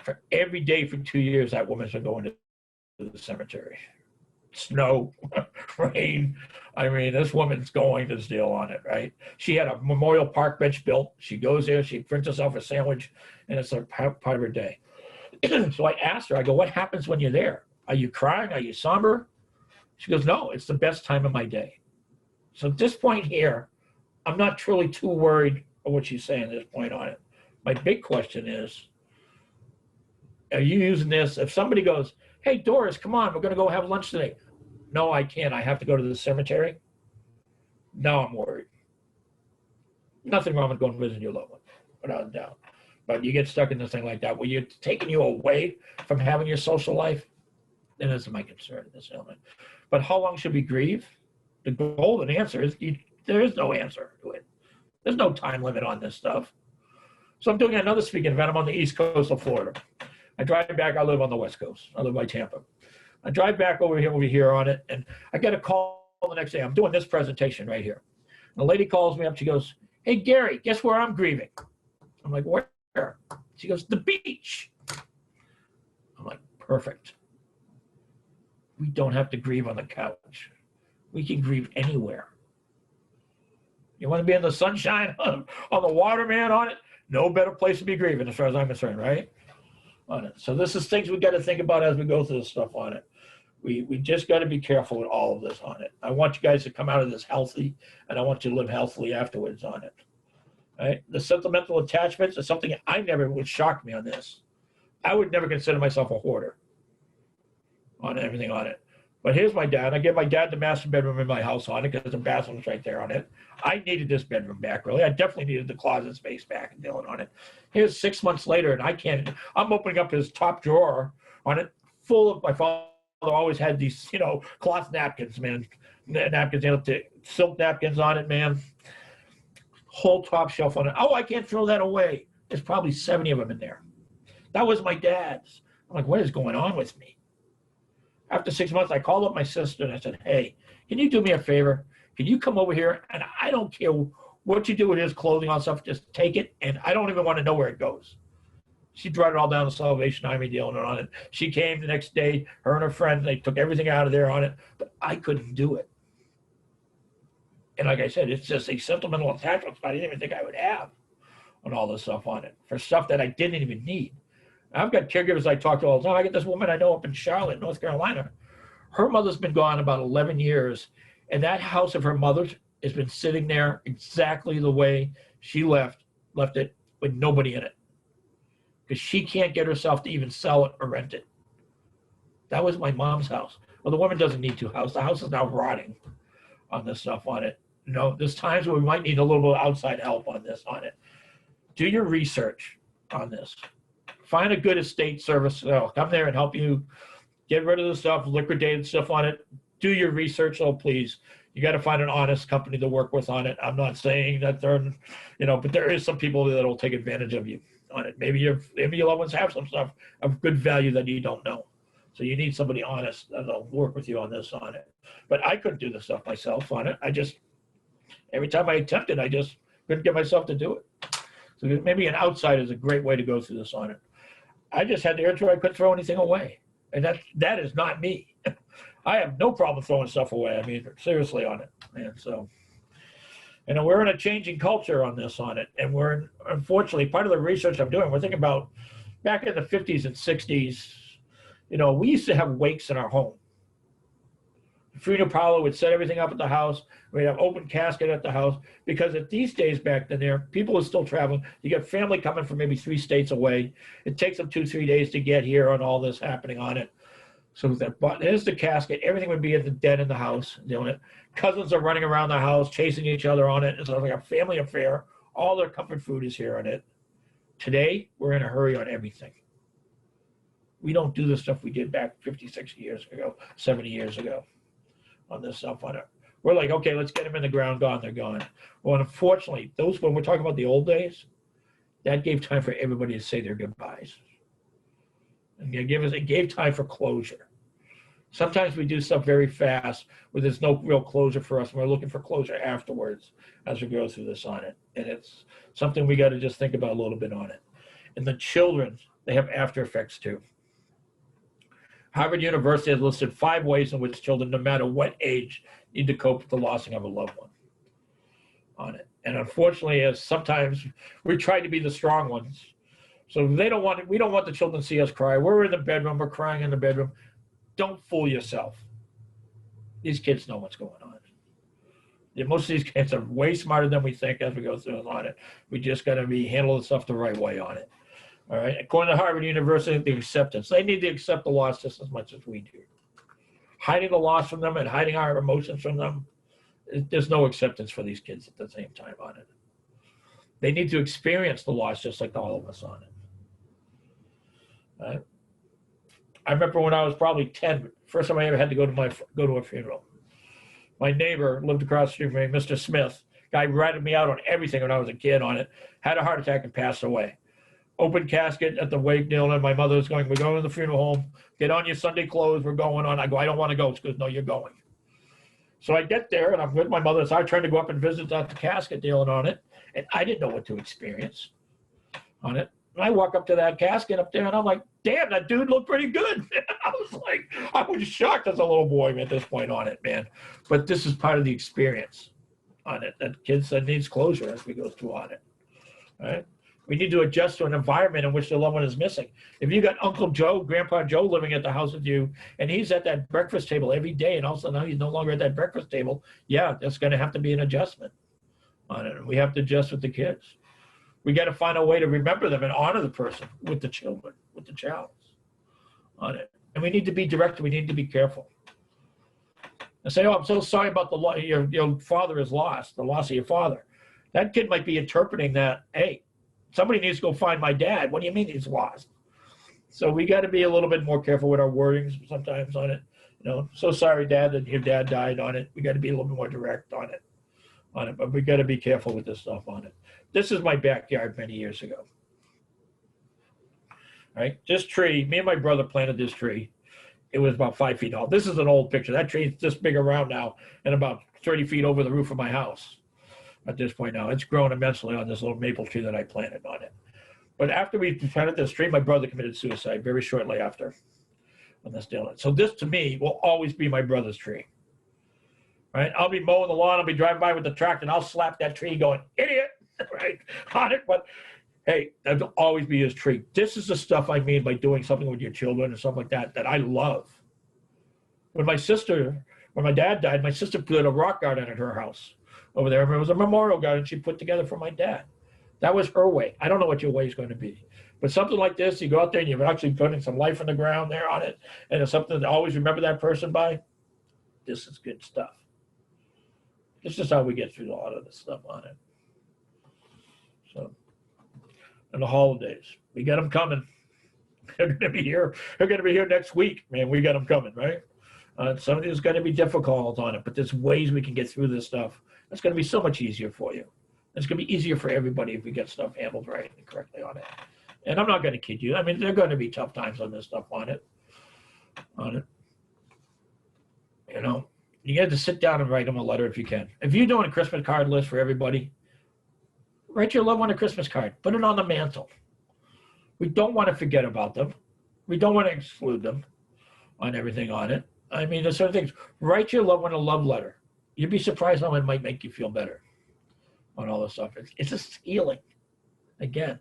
Speaker 3: For every day for 2 years, that woman's been going to the cemetery. Snow, rain. I mean, this woman's going to deal on it, right? She had a Memorial Park bench built. She goes there, she prints herself a sandwich, and it's a part of her day. So I asked her, I go, "What happens when you're there? Are you crying? Are you somber?" She goes, "No, it's the best time of my day." So at this point here, I'm not truly too worried of what she's saying at this point on it. My big question is, are you using this? If somebody goes, "Hey, Doris, come on, we're going to go have lunch today." "No, I can't. I have to go to the cemetery." Now I'm worried. Nothing wrong with going to visit your loved one, without a doubt. But you get stuck in this thing like that where you're taking you away from having your social life, then that's my concern in this element. But how long should we grieve? The golden answer is there is no answer to it. There's no time limit on this stuff. So I'm doing another speaking event. I'm on the East Coast of Florida. I drive back. I live on the West Coast. I live by Tampa. I drive back over here on it, and I get a call the next day. I'm doing this presentation right here. And the lady calls me up. She goes, "Hey, Gary, guess where I'm grieving?" I'm like, "Where?" She goes, "The beach." I'm like, "Perfect. We don't have to grieve on the couch. We can grieve anywhere. You want to be in the sunshine on the water, man, on it? No better place to be grieving as far as I'm concerned, right? On it. So this is things we got to think about as we go through this stuff on it. We just got to be careful with all of this on it. I want you guys to come out of this healthy, and I want you to live healthily afterwards on it. Right? The sentimental attachments is something I never would shock me on this. I would never consider myself a hoarder on everything on it. But here's my dad. I gave my dad the master bedroom in my house on it because the bathroom's right there on it. I needed this bedroom back, really. I definitely needed the closet space back and dealing on it. Here's 6 months later, and I'm opening up his top drawer on it, full of, my father always had these, cloth napkins, man. Napkins, silk napkins on it, man. Whole top shelf on it. Oh, I can't throw that away. There's probably 70 of them in there. That was my dad's. I'm like, what is going on with me? After 6 months, I called up my sister and I said, "Hey, can you do me a favor? Can you come over here? And I don't care what you do with his clothing on stuff, just take it. And I don't even want to know where it goes." She brought it all down to Salvation Army dealing on it. She came the next day, her and her friends, they took everything out of there on it, but I couldn't do it. And like I said, it's just a sentimental attachment I didn't even think I would have on all this stuff on it for stuff that I didn't even need. I've got caregivers I talk to all the time. I get this woman I know up in Charlotte, North Carolina. Her mother's been gone about 11 years, and that house of her mother's has been sitting there exactly the way she left it with nobody in it. Because she can't get herself to even sell it or rent it. That was my mom's house. Well, the woman doesn't need two houses. The house is now rotting on this stuff on it. There's times where we might need a little bit of outside help on this on it. Do your research on this. Find a good estate service. Come there and help you get rid of the stuff, liquidate stuff on it. Do your research, please. You got to find an honest company to work with on it. I'm not saying that they're, but there is some people that will take advantage of you on it. Maybe your loved ones have some stuff of good value that you don't know. So you need somebody honest that'll work with you on this on it. But I couldn't do this stuff myself on it. Every time I attempted, I just couldn't get myself to do it. So maybe an outside is a great way to go through this on it. I just had the urge where I couldn't throw anything away. And that is not me. I have no problem throwing stuff away. I mean, seriously on it. And so, we're in a changing culture on this on it. And we're, unfortunately, part of the research I'm doing, we're thinking about back in the 50s and 60s, we used to have wakes in our home. The funeral parlor would set everything up at the house. We'd have open casket at the house, because at these days back then, people are still traveling. You got family coming from maybe 3 states away. It takes them 2-3 days to get here and all this happening on it. So there's the casket. Everything would be at the den in the house doing it. Cousins are running around the house, chasing each other on it. It's like a family affair. All their comfort food is here on it. Today, we're in a hurry on everything. We don't do the stuff we did back 50, 60 years ago, 70 years ago on this stuff on it. We're like, okay, let's get them in the ground, gone, they're gone. Well, unfortunately, when we're talking about the old days, that gave time for everybody to say their goodbyes. And it gave time for closure. Sometimes we do stuff very fast where there's no real closure for us, and we're looking for closure afterwards as we go through this on it. And it's something we got to just think about a little bit on it. And the children, they have after effects too. Harvard University has listed 5 ways in which children, no matter what age, need to cope with the lossing of a loved one on it. And unfortunately, as sometimes we try to be the strong ones. So we don't want the children to see us cry. We're in the bedroom, we're crying in the bedroom. Don't fool yourself. These kids know what's going on. Most of these kids are way smarter than we think as we go through on it. We just got to handle the stuff the right way on it. All right. According to Harvard University, the acceptance. They need to accept the loss just as much as we do. Hiding the loss from them and hiding our emotions from them, there's no acceptance for these kids at the same time on it. They need to experience the loss just like all of us on it. All right. I remember when I was probably 10, first time I ever had to go to a funeral. My neighbor lived across the street from me, Mr. Smith. Guy ratted me out on everything when I was a kid on it. Had a heart attack and passed away. Open casket at the wake, Neil, and my mother was going, we're going to the funeral home. Get on your Sunday clothes. We're going on. I go, I don't want to go. She goes, no, you're going. So I get there, and I'm with my mother. So I tried to go up and visit at the casket dealing on it, and I didn't know what to experience on it. And I walk up to that casket up there, and I'm like, damn, that dude looked pretty good. I was shocked as a little boy at this point on it, man. But this is part of the experience on it, that kids that needs closure as we go through on it, all right? We need to adjust to an environment in which the loved one is missing. If you got Uncle Joe, Grandpa Joe living at the house with you, and he's at that breakfast table every day, and also now he's no longer at that breakfast table, yeah, there's going to have to be an adjustment on it. We have to adjust with the kids. We got to find a way to remember them and honor the person with the children, with the child on it. And we need to be direct. We need to be careful. And say, oh, I'm so sorry about the loss. Your father is lost, the loss of your father. That kid might be interpreting that, hey, somebody needs to go find my dad. What do you mean he's lost? So we got to be a little bit more careful with our wordings sometimes on it. So sorry, Dad, that your dad died on it. We got to be a little bit more direct on it. But we got to be careful with this stuff on it. This is my backyard many years ago. All right, this tree, me and my brother planted this tree. It was about 5 feet tall. This is an old picture. That tree is this big around now and about 30 feet over the roof of my house at this point now. It's grown immensely on this little maple tree that I planted on it. But after we planted this tree, my brother committed suicide very shortly after on this deal. So this, to me, will always be my brother's tree. Right? I'll be mowing the lawn. I'll be driving by with the tractor, and I'll slap that tree going, idiot, right, on it. But, hey, that'll always be his tree. This is the stuff I mean by doing something with your children and stuff like that I love. When my dad died, my sister put a rock garden at her house over there. It was a memorial garden she put together for my dad. That was her way. I don't know what your way is going to be. But something like this, you go out there and you're actually putting some life in the ground there on it, and it's something to always remember that person by. This is good stuff. It's just how we get through a lot of this stuff on it. So, and the holidays, we got them coming. They're going to be here. They're going to be here next week, man. We got them coming, right? Some of it's going to be difficult on it, but there's ways we can get through this stuff. It's going to be so much easier for you. It's going to be easier for everybody if we get stuff handled right and correctly on it. And I'm not going to kid you. I mean, there are going to be tough times on this stuff on it. You got to sit down and write them a letter if you can. If you're doing a Christmas card list for everybody, write your loved one a Christmas card. Put it on the mantle. We don't want to forget about them. We don't want to exclude them on everything on it. I mean, there's certain things. Write your loved one a love letter. You'd be surprised how it might make you feel better on all this stuff. It's a healing, again,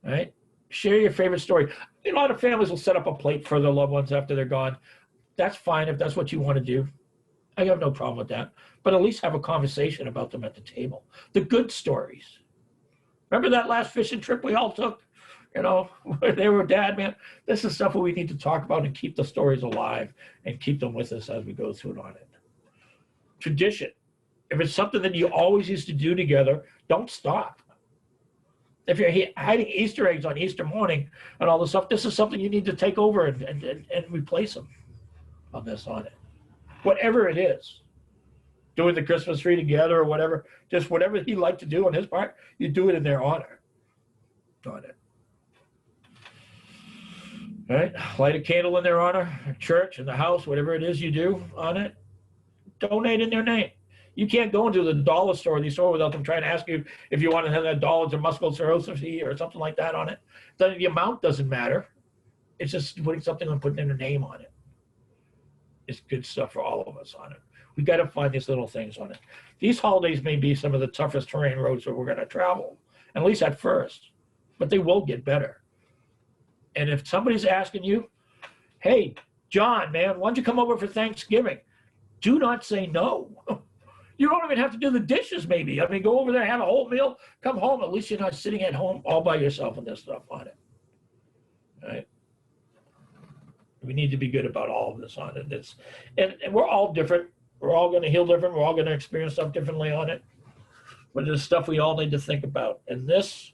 Speaker 3: right? Share your favorite story. A lot of families will set up a plate for their loved ones after they're gone. That's fine if that's what you want to do. I have no problem with that. But at least have a conversation about them at the table. The good stories. Remember that last fishing trip we all took? You know, where they were dad, man. This is stuff that we need to talk about and keep the stories alive and keep them with us as we go through it on it. Tradition. If it's something that you always used to do together, don't stop. If you're hiding Easter eggs on Easter morning and all this stuff, this is something you need to take over and replace them on this, on it. Whatever it is. Doing the Christmas tree together or whatever, just whatever he liked to do on his part, you do it in their honor. On it. All right, light a candle in their honor, church, in the house, whatever it is you do on it, donate in their name. You can't go into the dollar store or the store without them trying to ask you if you want to have that dollars or muscular sclerosis or something like that on it. The amount doesn't matter. It's just putting something and putting their name on it. It's good stuff for all of us on it. We got to find these little things on it. These holidays may be some of the toughest terrain roads that we're going to travel, at least at first, but they will get better. And if somebody's asking you, hey, John, man, why don't you come over for Thanksgiving? Do not say no. You don't even have to do the dishes, maybe. I mean, go over there, have a whole meal, come home. At least you're not sitting at home all by yourself with this stuff on it. All right? We need to be good about all of this on it. And we're all different. We're all going to heal different. We're all going to experience stuff differently on it. But there's stuff we all need to think about. And this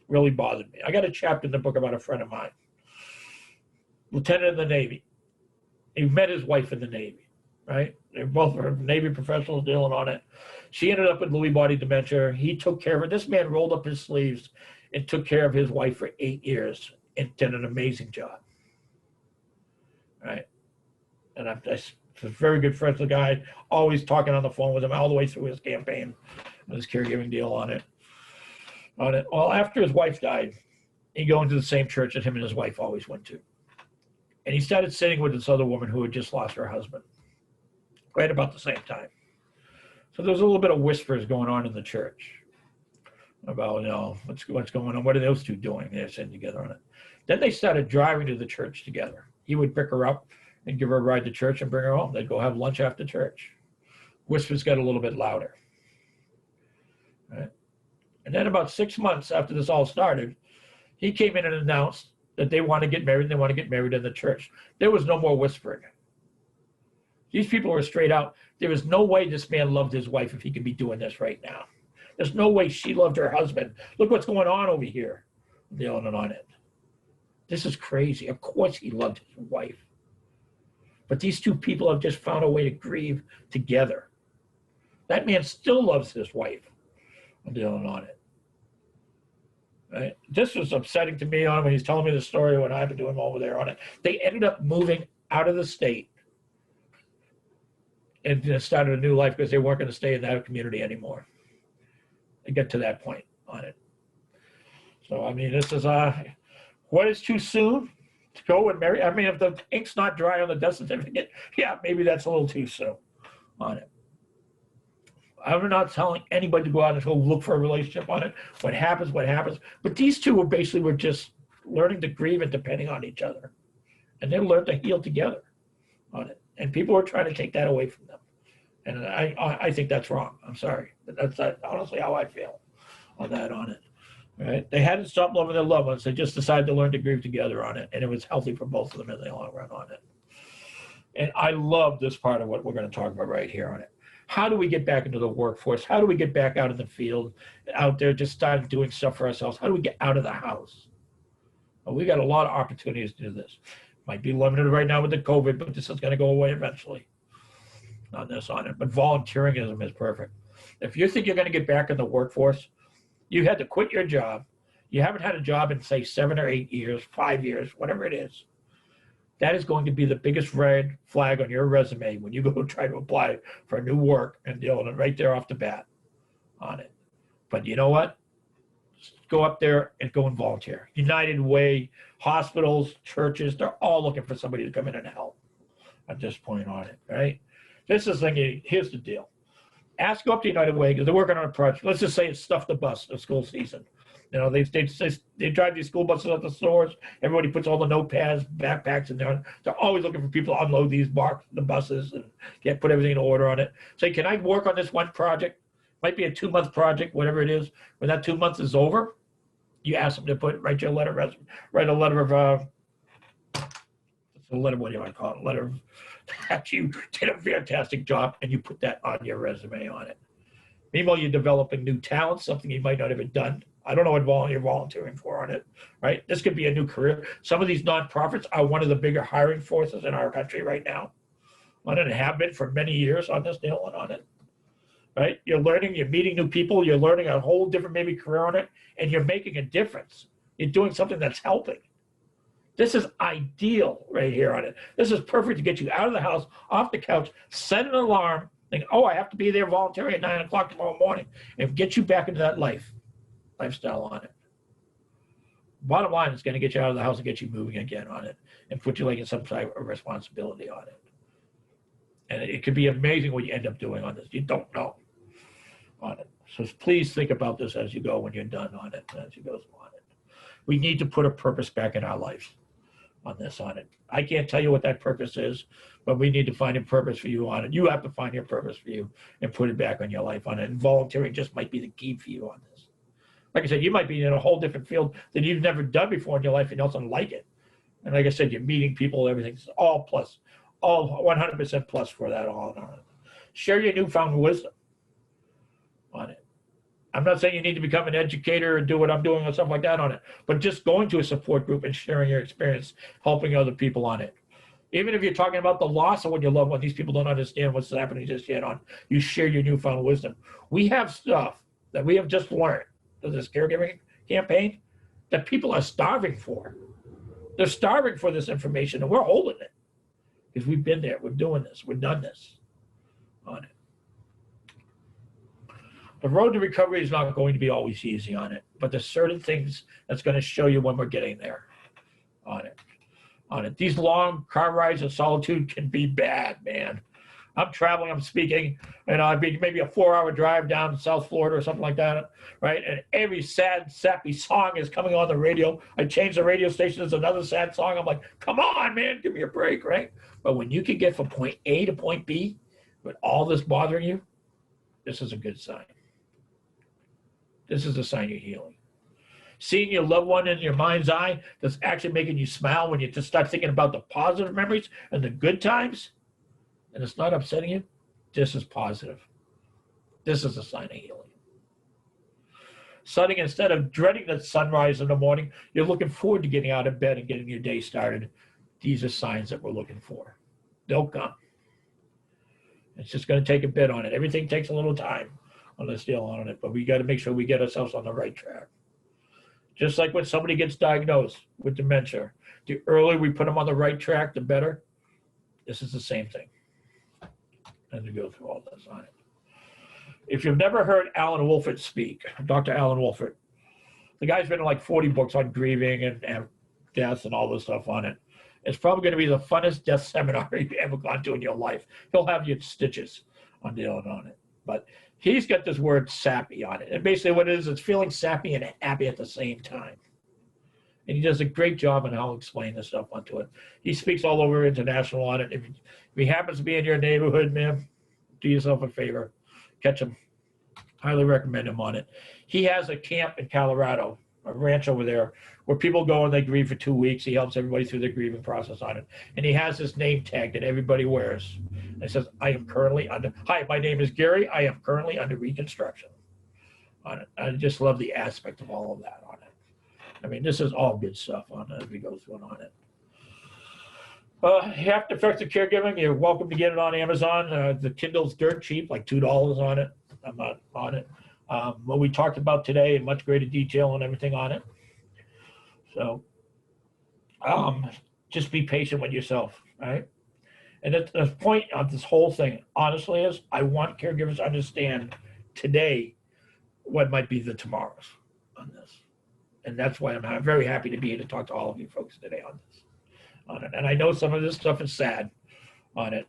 Speaker 3: really bothered me. I got a chapter in the book about a friend of mine, lieutenant in the Navy. He met his wife in the Navy, right? They're both Navy professionals dealing on it. She ended up with Lewy body dementia. He took care of her. This man rolled up his sleeves and took care of his wife for 8 years and did an amazing job. Right? And I'm very good friends with the guy, always talking on the phone with him all the way through his campaign, his caregiving deal on it. Well, after his wife died, he go into the same church that him and his wife always went to. And he started sitting with this other woman who had just lost her husband, right about the same time. So there was a little bit of whispers going on in the church about, you know, what's going on? What are those two doing? They're sitting together on it. Then they started driving to the church together. He would pick her up and give her a ride to church and bring her home. They'd go have lunch after church. Whispers got a little bit louder. Right? And then about 6 months after this all started, he came in and announced that they want to get married and they want to get married in the church. There was no more whispering. These people were straight out. There is no way this man loved his wife if he could be doing this right now. There's no way she loved her husband. Look what's going on over here. Dealing on it. This is crazy. Of course he loved his wife. But these two people have just found a way to grieve together. That man still loves his wife. I'm dealing on it. Right? This was upsetting to me on when he's telling me the story when I've been doing over there on it. They ended up moving out of the state and started a new life because they weren't going to stay in that community anymore. They get to that point on it. So, I mean, this is, what is too soon to go and marry? I mean, if the ink's not dry on the death certificate, yeah, maybe that's a little too soon on it. I'm not telling anybody to go out and go look for a relationship on it. What happens, what happens. But these two were just learning to grieve and depending on each other. And they learned to heal together on it. And people are trying to take that away from them. And I think that's wrong. I'm sorry. But that's honestly how I feel on that on it. Right? They hadn't stopped loving their loved ones. They just decided to learn to grieve together on it. And it was healthy for both of them in the long run on it. And I love this part of what we're going to talk about right here on it. How do we get back into the workforce? How do we get back out in the field, out there, just start doing stuff for ourselves? How do we get out of the house? Well, we got a lot of opportunities to do this. Might be limited right now with the COVID, but this is going to go away eventually on this on it. But volunteerism is perfect. If you think you're going to get back in the workforce, you had to quit your job. You haven't had a job in, say, 7 or 8 years, 5 years, whatever it is. That is going to be the biggest red flag on your resume when you go try to apply for new work and deal with it right there off the bat on it. But you know what? Just go up there and go and volunteer. United Way, hospitals, churches, they're all looking for somebody to come in and help at this point on it, right? This is thinking, here's the deal. Go up to United Way because they're working on a project. Let's just say it's Stuff the Bus, the school season. You know, they drive these school buses at the stores. Everybody puts all the notepads, backpacks in there. They're always looking for people to unload these the buses and put everything in order on it. Say, can I work on this one project? Might be a 2-month project, whatever it is. When that 2 months is over, you ask them to write a letter of, what do you want to call it? A letter that you did a fantastic job, and you put that on your resume on it. Meanwhile, you're developing new talents, something you might not have done. I don't know what you're volunteering for on it, right? This could be a new career. Some of these nonprofits are one of the bigger hiring forces in our country right now. On it, and have been for many years on this deal and on it, right? You're learning, you're meeting new people, you're learning a whole different maybe career on it, and you're making a difference. You're doing something that's helping. This is ideal right here on it. This is perfect to get you out of the house, off the couch, set an alarm, think, oh, I have to be there volunteering at 9 o'clock tomorrow morning, and get you back into that lifestyle on it. Bottom line is going to get you out of the house and get you moving again on it, and put you like in some type of responsibility on it. And it could be amazing what you end up doing on this. You don't know on it. So please think about this as you go when you're done on it, as you go on it. We need to put a purpose back in our lives on this on it. I can't tell you what that purpose is, but we need to find a purpose for you on it. You have to find your purpose for you and put it back on your life on it. And volunteering just might be the key for you on this. Like I said, you might be in a whole different field that you've never done before in your life and you also like it. And like I said, you're meeting people, everything's all plus, all 100% plus for that all on it. Share your newfound wisdom on it. I'm not saying you need to become an educator and do what I'm doing or stuff like that on it, but just going to a support group and sharing your experience, helping other people on it. Even if you're talking about the loss of what you love, when these people don't understand what's happening just yet on, you share your newfound wisdom. We have stuff that we have just learned through this caregiving campaign that people are starving for. They're starving for this information, and we're holding it because we've been there, we're doing this, we've done this on it. The road to recovery is not going to be always easy on it, but there's certain things that's going to show you when we're getting there on it. These long car rides in solitude can be bad, man. I'm traveling, I'm speaking, and I'd be maybe a 4-hour drive down to South Florida or something like that, right? And every sad, sappy song is coming on the radio. I change the radio station, there's another sad song. I'm like, come on, man, give me a break, right? But when you can get from point A to point B with all this bothering you, this is a good sign. This is a sign you're healing. Seeing your loved one in your mind's eye that's actually making you smile when you just start thinking about the positive memories and the good times, and it's not upsetting you, this is positive. This is a sign of healing. Sunning, instead of dreading the sunrise in the morning, you're looking forward to getting out of bed and getting your day started. These are signs that we're looking for. They'll come. It's just going to take a bit on it. Everything takes a little time on this deal on it, but we got to make sure we get ourselves on the right track. Just like when somebody gets diagnosed with dementia, the earlier we put them on the right track, the better. This is the same thing. And to go through all this on it. If you've never heard Alan Wolfert speak, Dr. Alan Wolfert, the guy's written like 40 books on grieving and death and all this stuff on it. It's probably going to be the funnest death seminar you've ever gone to in your life. He'll have you stitches on dealing on it. But he's got this word sappy on it. And basically what it is, it's feeling sappy and happy at the same time. And he does a great job, and I'll explain this stuff onto it. He speaks all over international on it. If he happens to be in your neighborhood, man, do yourself a favor. Catch him. Highly recommend him on it. He has a camp in Colorado, a ranch over there, where people go and they grieve for 2 weeks. He helps everybody through the grieving process on it. And he has this name tag that everybody wears. And it says, I am currently under, hi, my name is Gary. I am currently under reconstruction on it. I just love the aspect of all of that on it. I mean, this is all good stuff on it as we go through it on it. After Effects of Caregiving, you're welcome to get it on Amazon. The Kindle's dirt cheap, like $2 on it. I'm not on it. What we talked about today in much greater detail and everything on it. So just be patient with yourself, right? And the point of this whole thing, honestly, is I want caregivers to understand today what might be the tomorrows on this. And that's why I'm very happy to be here to talk to all of you folks today on this. And I know some of this stuff is sad on it.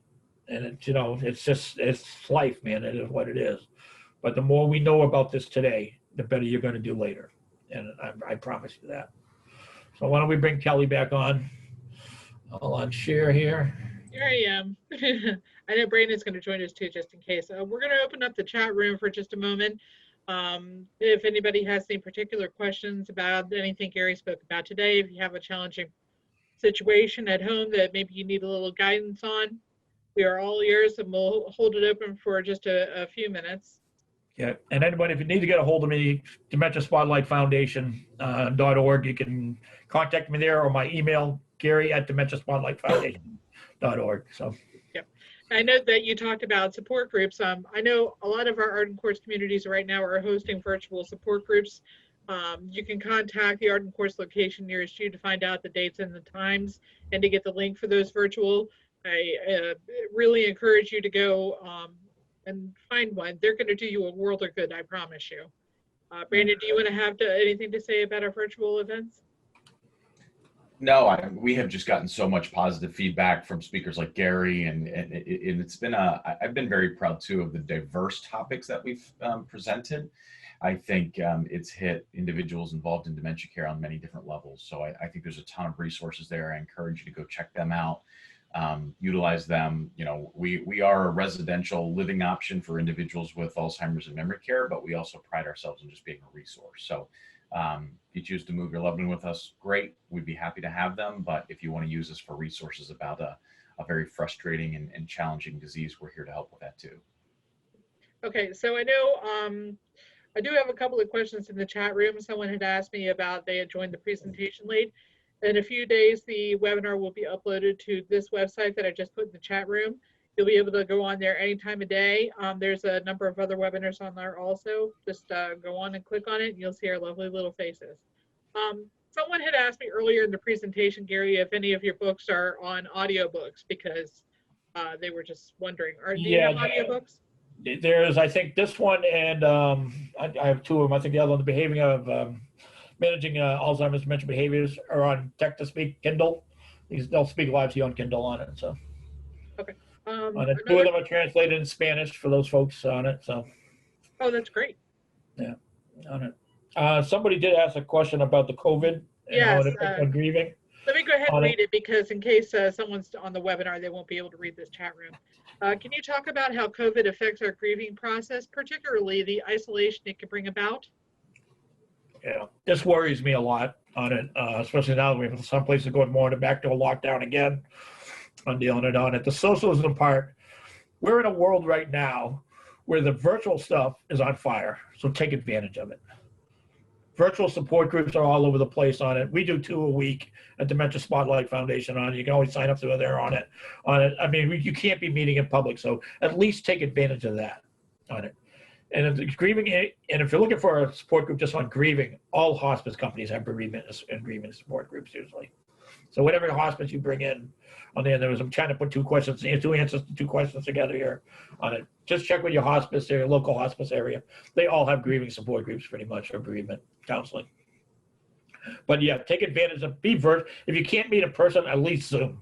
Speaker 3: And it's, you know, it's life, man. It is what it is. But the more we know about this today, the better you're going to do later. and I promise you that. So why don't we bring Kelly back on? I'll unshare here.
Speaker 1: Here I am. I know Brandon's going to join us too, just in case. We're going to open up the chat room for just a moment. If anybody has any particular questions about anything Gary spoke about today, if you have a challenging situation at home that maybe you need a little guidance on, we are all ears, and we'll hold it open for just a few minutes.
Speaker 3: Yeah, and anybody, if you need to get a hold of me, Dementia Spotlight Foundation.org, you can contact me there, or my email, Gary@DementiaSpotlightFoundation.org. So.
Speaker 1: Yep. I know that you talked about support groups. I know a lot of our Arden Courts communities right now are hosting virtual support groups. You can contact the Arden Courts location nearest you to find out the dates and the times and to get the link for those virtual. I really encourage you to go and find one. They're going to do you a world of good, I promise you. Brandon, do you want to have anything to say about our virtual events?
Speaker 2: No, we have just gotten so much positive feedback from speakers like Gary, and it's been I've been very proud too of the diverse topics that we've presented. I think it's hit individuals involved in dementia care on many different levels. So I think there's a ton of resources there. I encourage you to go check them out. Utilize them. You know, we are a residential living option for individuals with Alzheimer's and memory care, but we also pride ourselves in just being a resource. So if you choose to move your loved one with us, great. We'd be happy to have them. But if you want to use us for resources about a very frustrating and challenging disease, we're here to help with that too.
Speaker 1: Okay, so I know I do have a couple of questions in the chat room. Someone had asked me about they had joined the presentation late. In a few days, the webinar will be uploaded to this website that I just put in the chat room. You'll be able to go on there any time of day. There's a number of other webinars on there also. Just go on and click on it, and you'll see our lovely little faces. Someone had asked me earlier in the presentation, Gary, if any of your books are on audiobooks, because they were just wondering. Do you have audiobooks?
Speaker 3: There's, I think, this one, and I have two of them. I think the other one, the behaving of managing Alzheimer's dementia behaviors, are on Text to Speak Kindle. They'll speak live to you on Kindle on it. So.
Speaker 1: Okay.
Speaker 3: Two of them are translated in Spanish for those folks on it. So.
Speaker 1: Oh, that's great.
Speaker 3: Yeah, on it. Somebody did ask a question about the COVID and how it affects on grieving.
Speaker 1: Let me go ahead and read it, because in case someone's on the webinar, they won't be able to read this chat room. Can you talk about how COVID affects our grieving process, particularly the isolation it can bring about?
Speaker 3: Yeah, this worries me a lot on it, especially now that we have some places going more back to a lockdown again. I'm dealing on it. The socialism part, we're in a world right now where the virtual stuff is on fire, so take advantage of it. Virtual support groups are all over the place on it. We do 2 a week at Dementia Spotlight Foundation on it. You can always sign up through there on it. I mean, you can't be meeting in public, so at least take advantage of that on it. And if it's grieving, and if you're looking for a support group just on grieving, all hospice companies have bereavement and grieving support groups usually. So whatever hospice you bring in on there, I'm trying to put two answers to 2 questions together here on it. Just check with your hospice area, local hospice area. They all have grieving support groups pretty much, or bereavement counseling. But yeah, take advantage of, if you can't meet in person, at least Zoom.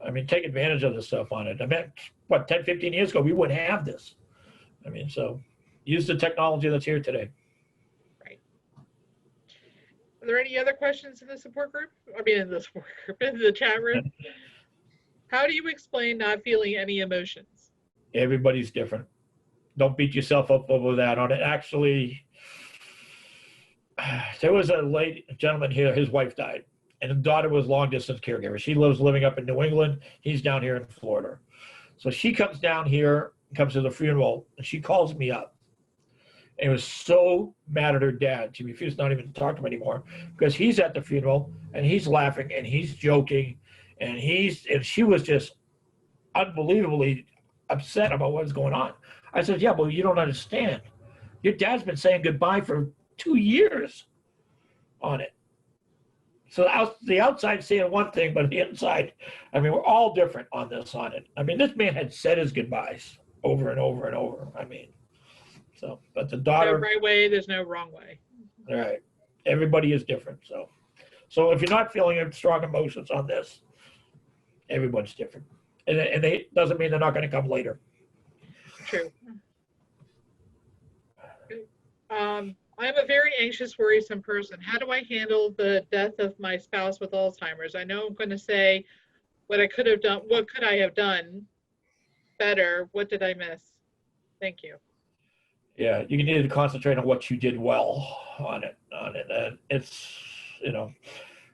Speaker 3: I mean, take advantage of this stuff on it. I mean, what, 10, 15 years ago, we wouldn't have this. I mean, so use the technology that's here today.
Speaker 1: Right. Are there any other questions in the support group? I mean, in the support group, in the chat room? How do you explain not feeling any emotions?
Speaker 3: Everybody's different. Don't beat yourself up over that on it. Actually, there was a gentleman here, his wife died, and his daughter was long distance caregiver. She lives living up in New England. He's down here in Florida. So she comes down here, comes to the funeral, and she calls me up. And was so mad at her dad. She refused not even to talk to him anymore, because he's at the funeral and he's laughing and he's joking, and she was just unbelievably upset about what was going on. I said, yeah, well, you don't understand. Your dad's been saying goodbye for 2 years on it. So the outside saying one thing, but the inside, I mean, we're all different on this on it. I mean, this man had said his goodbyes over and over and over. I mean, so, but the daughter.
Speaker 1: No right way, there's no wrong way.
Speaker 3: All right. Everybody is different. So if you're not feeling strong emotions on this, everyone's different. And it doesn't mean they're not going to come later.
Speaker 1: True. I'm a very anxious, worrisome person. How do I handle the death of my spouse with Alzheimer's? I know I'm going to say what I could have done. What could I have done better? What did I miss? Thank you.
Speaker 3: Yeah, you need to concentrate on what you did well on it. It's, you know,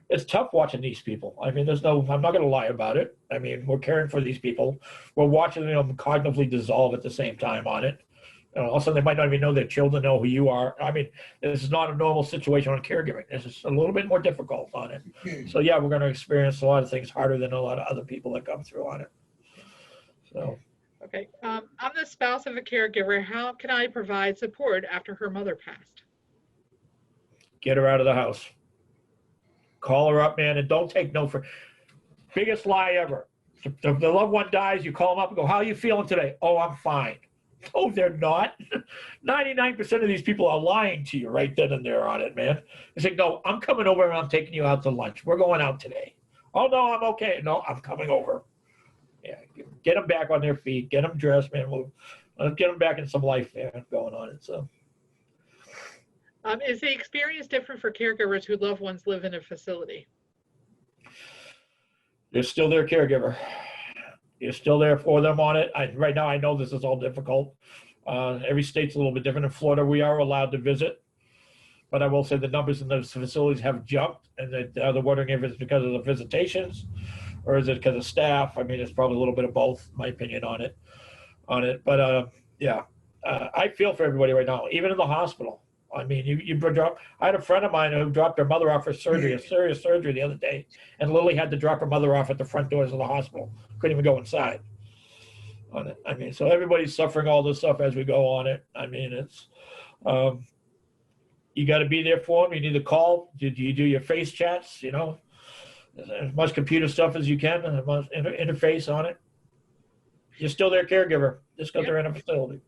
Speaker 3: it's tough watching these people. I mean, I'm not going to lie about it. I mean, we're caring for these people. We're watching them cognitively dissolve at the same time on it. Also, they might not even know their children know who you are. I mean, this is not a normal situation on caregiving. This is a little bit more difficult on it. So yeah, we're going to experience a lot of things harder than a lot of other people that come through on it. So.
Speaker 1: Okay. I'm the spouse of a caregiver. How can I provide support after her mother passed?
Speaker 3: Get her out of the house. Call her up, man, and don't take no for. Biggest lie ever. The loved one dies, you call them up and go, how are you feeling today? Oh, I'm fine. Oh, they're not. 99% of these people are lying to you right then and there on it, man. They say, no, I'm coming over and I'm taking you out to lunch. We're going out today. Oh, no, I'm okay. No, I'm coming over. Yeah, get them back on their feet. Get them dressed, man. We'll get them back in some life, man, going on it. So.
Speaker 1: Is the experience different for caregivers whose loved ones live in a facility?
Speaker 3: You're still their caregiver. You're still there for them on it. Right now, I know this is all difficult. Every state's a little bit different. In Florida, we are allowed to visit. But I will say the numbers in those facilities have jumped. And they're wondering if it's because of the visitations or is it because of staff? I mean, it's probably a little bit of both, my opinion on it. But yeah, I feel for everybody right now, even in the hospital. I mean, you drop. I had a friend of mine who dropped her mother off for surgery, a serious surgery the other day, and Lily had to drop her mother off at the front doors of the hospital. Couldn't even go inside on it. I mean, so everybody's suffering all this stuff as we go on it. I mean, it's you got to be there for them. You need to call. You do your face chats, you know, as much computer stuff as you can, and as much interface on it. You're still their caregiver, just because they're in a facility.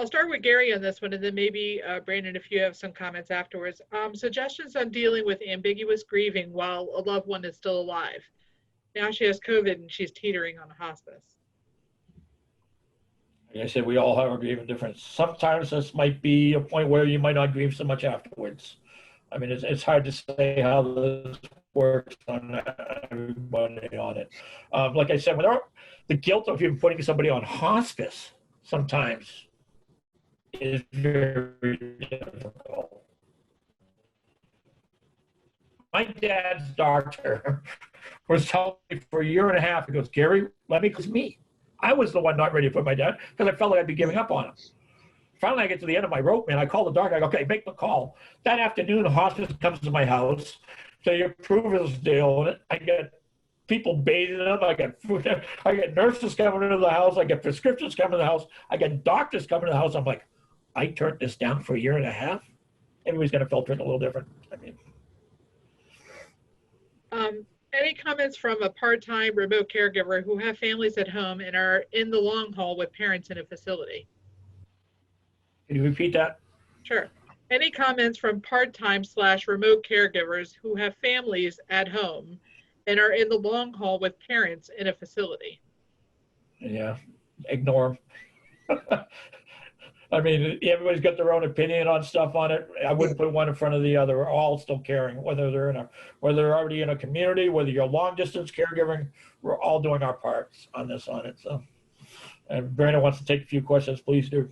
Speaker 1: I'll start with Gary on this one, and then maybe Brandon, if you have some comments afterwards. Suggestions on dealing with ambiguous grieving while a loved one is still alive. Now she has COVID and she's teetering on hospice.
Speaker 3: Like I said, we all have a grieving difference. Sometimes this might be a point where you might not grieve so much afterwards. I mean, it's hard to say how this works on everybody on it. Like I said, the guilt of even putting somebody on hospice sometimes is very difficult. My dad's doctor was telling me for a year and a half, he goes, Gary, let me, because me. I was the one not ready to put my dad because I felt like I'd be giving up on him. Finally, I get to the end of my rope, man. I call the doctor. I go, okay, make the call. That afternoon, the hospice comes to my house. So you approve this deal. I get people bathing them. I get food. I get nurses coming into the house. I get prescriptions coming to the house. I get doctors coming to the house. I'm like, I turned this down for a year and a half. Everybody's going to filter it a little different. I mean,
Speaker 1: any comments from a part-time remote caregiver who have families at home and are in the long haul with parents in a facility?
Speaker 3: Can you repeat that?
Speaker 1: Sure. Any comments from part-time/remote caregivers who have families at home and are in the long haul with parents in a facility?
Speaker 3: Yeah, ignore them. I mean, everybody's got their own opinion on stuff on it. I wouldn't put one in front of the other. We're all still caring, whether they're already in a community, whether you're long distance caregiving. We're all doing our parts on this on it. So, and Brandon wants to take a few questions. Please do.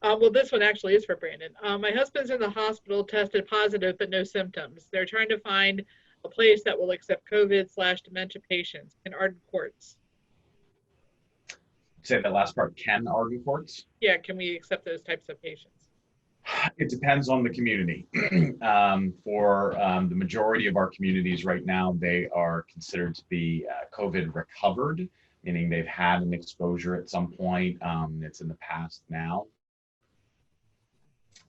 Speaker 1: Well, this one actually is for Brandon. My husband's in the hospital, tested positive, but no symptoms. They're trying to find a place that will accept COVID/dementia patients in Arden Courts.
Speaker 2: Say that last part, can Arden Courts?
Speaker 1: Yeah, can we accept those types of patients?
Speaker 2: It depends on the community. For the majority of our communities right now, they are considered to be COVID recovered, meaning they've had an exposure at some point. It's in the past now.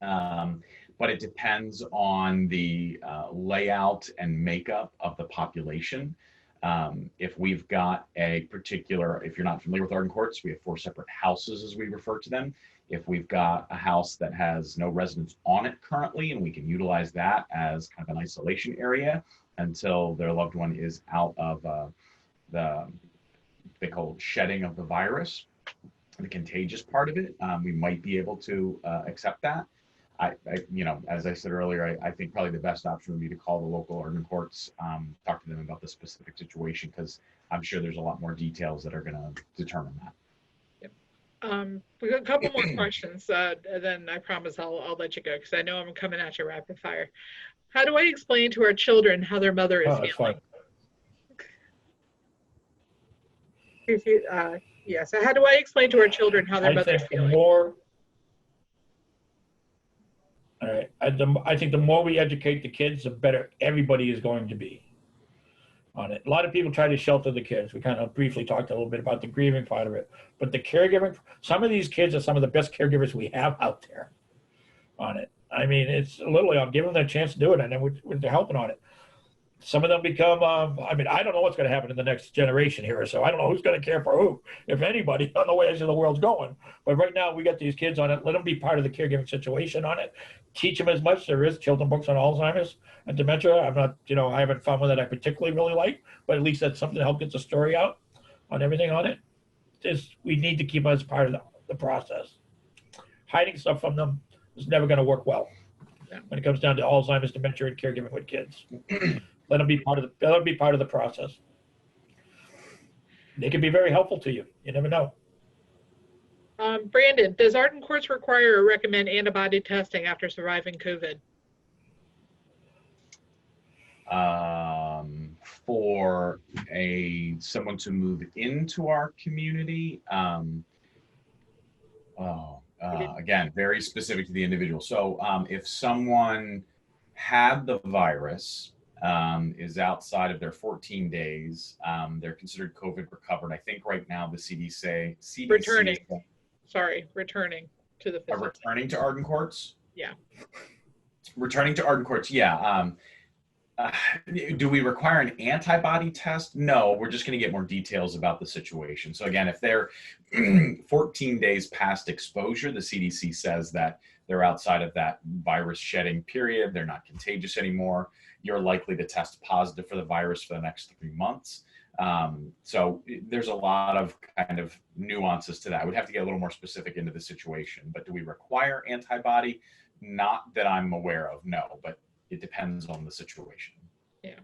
Speaker 2: But it depends on the layout and makeup of the population. If we've got a particular, if you're not familiar with Arden Courts, we have 4 separate houses as we refer to them. If we've got a house that has no residents on it currently, and we can utilize that as kind of an isolation area until their loved one is out of they call it shedding of the virus, the contagious part of it, we might be able to accept that. As I said earlier, I think probably the best option would be to call the local urban courts, talk to them about the specific situation, because I'm sure there's a lot more details that are going to determine that.
Speaker 1: We got a couple more questions, then I promise I'll let you go, because I know I'm coming at you rapid fire. How do I explain to our children how their mother is feeling? Yeah, so how do I explain to our children how their mother is feeling?
Speaker 3: I think the more we educate the kids, the better everybody is going to be on it. A lot of people try to shelter the kids. We kind of briefly talked a little bit about the grieving part of it, but the caregiving, some of these kids are some of the best caregivers we have out there on it. I mean, it's literally, I'm giving them a chance to do it, and then they're helping on it. Some of them become, I don't know what's going to happen in the next generation here, so I don't know who's going to care for who, if anybody, on the way the world's going. But right now, we got these kids on it. Let them be part of the caregiving situation on it. Teach them as much. There is children's books on Alzheimer's and dementia. I'm not, I haven't found one that I particularly really like, but at least that's something to help get the story out on everything on it. We need to keep them as part of the process. Hiding stuff from them is never going to work well when it comes down to Alzheimer's, dementia, and caregiving with kids. Let them be part of the process. They can be very helpful to you. You never know.
Speaker 1: Brandon, does Arden Courts require or recommend antibody testing after surviving COVID?
Speaker 2: For someone to move into our community, again, very specific to the individual. So if someone had the virus, is outside of their 14 days, they're considered COVID recovered. I think right now the CDC
Speaker 1: returning to the facility.
Speaker 2: Returning to Arden Courts?
Speaker 1: Yeah.
Speaker 2: Returning to Arden Courts, yeah. Do we require an antibody test? No, we're just going to get more details about the situation. So again, if they're 14 days past exposure, the CDC says that they're outside of that virus shedding period. They're not contagious anymore. You're likely to test positive for the virus for the next 3 months. So there's a lot of kind of nuances to that. I would have to get a little more specific into the situation, but do we require antibody? Not that I'm aware of, no, but it depends on the situation.
Speaker 1: Yeah.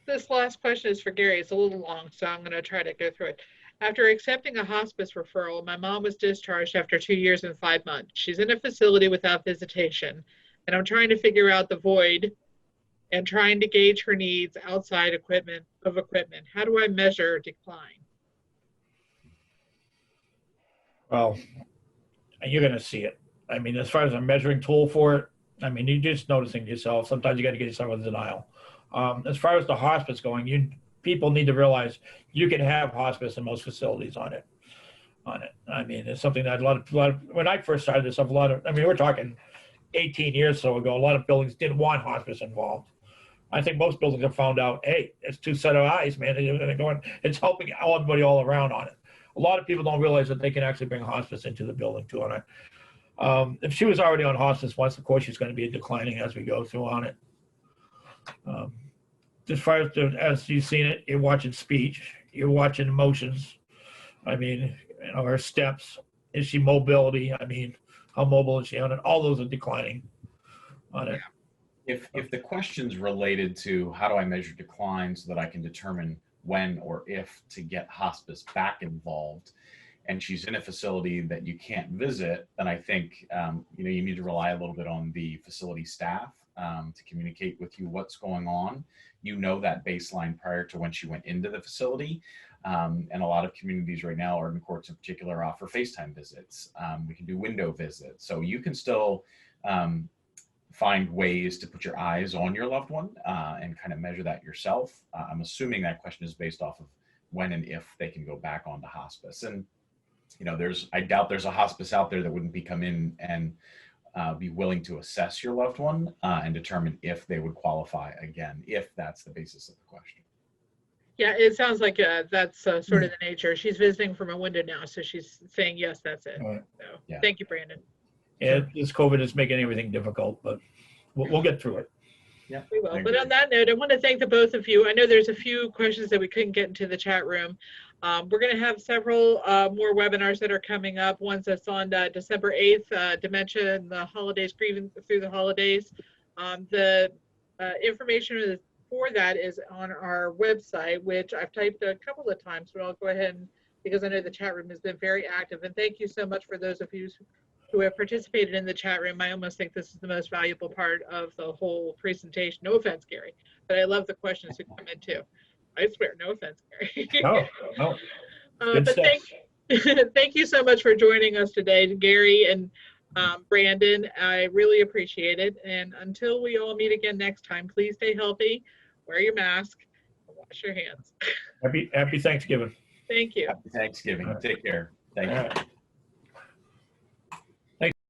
Speaker 1: This last question is for Gary. It's a little long, so I'm going to try to go through it. After accepting a hospice referral, my mom was discharged after 2 years and 5 months. She's in a facility without visitation, and I'm trying to figure out the void and trying to gauge her needs outside equipment. How do I measure decline?
Speaker 3: Well, you're going to see it. I mean, as far as a measuring tool for it, I mean, you're just noticing yourself. Sometimes you got to get yourself in denial. As far as the hospice going, people need to realize you can have hospice in most facilities on it. I mean, it's something that a lot of when I first started this, we're talking 18 years or so ago, a lot of buildings didn't want hospice involved. I think most buildings have found out, hey, it's two set of eyes, man. It's helping everybody all around on it. A lot of people don't realize that they can actually bring hospice into the building too on it. If she was already on hospice once, of course, she's going to be declining as we go through on it. As far as you've seen it, you're watching speech, you're watching emotions. I mean, her steps, is she mobility? I mean, how mobile is she on it? All those are declining on it.
Speaker 2: If the question's related to how do I measure decline so that I can determine when or if to get hospice back involved, and she's in a facility that you can't visit, then I think you need to rely a little bit on the facility staff to communicate with you what's going on. That baseline prior to when she went into the facility. And a lot of communities right now, Arden Courts in particular, offer FaceTime visits. We can do window visits. So you can still find ways to put your eyes on your loved one and kind of measure that yourself. I'm assuming that question is based off of when and if they can go back onto hospice. And I doubt there's a hospice out there that wouldn't come in and be willing to assess your loved one and determine if they would qualify again, if that's the basis of the question.
Speaker 1: Yeah, it sounds like that's sort of the nature. She's visiting from a window now, so she's saying, yes, that's it.
Speaker 3: Right.
Speaker 1: So, yeah. Thank you, Brandon.
Speaker 3: Yeah, this COVID is making everything difficult, but we'll get through it.
Speaker 2: Yeah,
Speaker 1: we will. But on that note, I want to thank the both of you. I know there's a few questions that we couldn't get into the chat room. We're going to have several more webinars that are coming up. One's that's on December 8th, Dementia and the Holidays, Grieving Through the Holidays. The information for that is on our website, which I've typed a couple of times, but I'll go ahead and, because I know the chat room has been very active. And thank you so much for those of you who have participated in the chat room. I almost think this is the most valuable part of the whole presentation. No offense, Gary, but I love the questions who come in too. I swear, no offense, Gary.
Speaker 3: No. Good
Speaker 1: But
Speaker 3: stuff.
Speaker 1: thank you so much for joining us today, Gary and Brandon. I really appreciate it. And until we all meet again next time, please stay healthy, wear your mask, and wash your hands.
Speaker 3: Happy Thanksgiving.
Speaker 1: Thank you.
Speaker 2: Happy Thanksgiving. Take care. Thank you.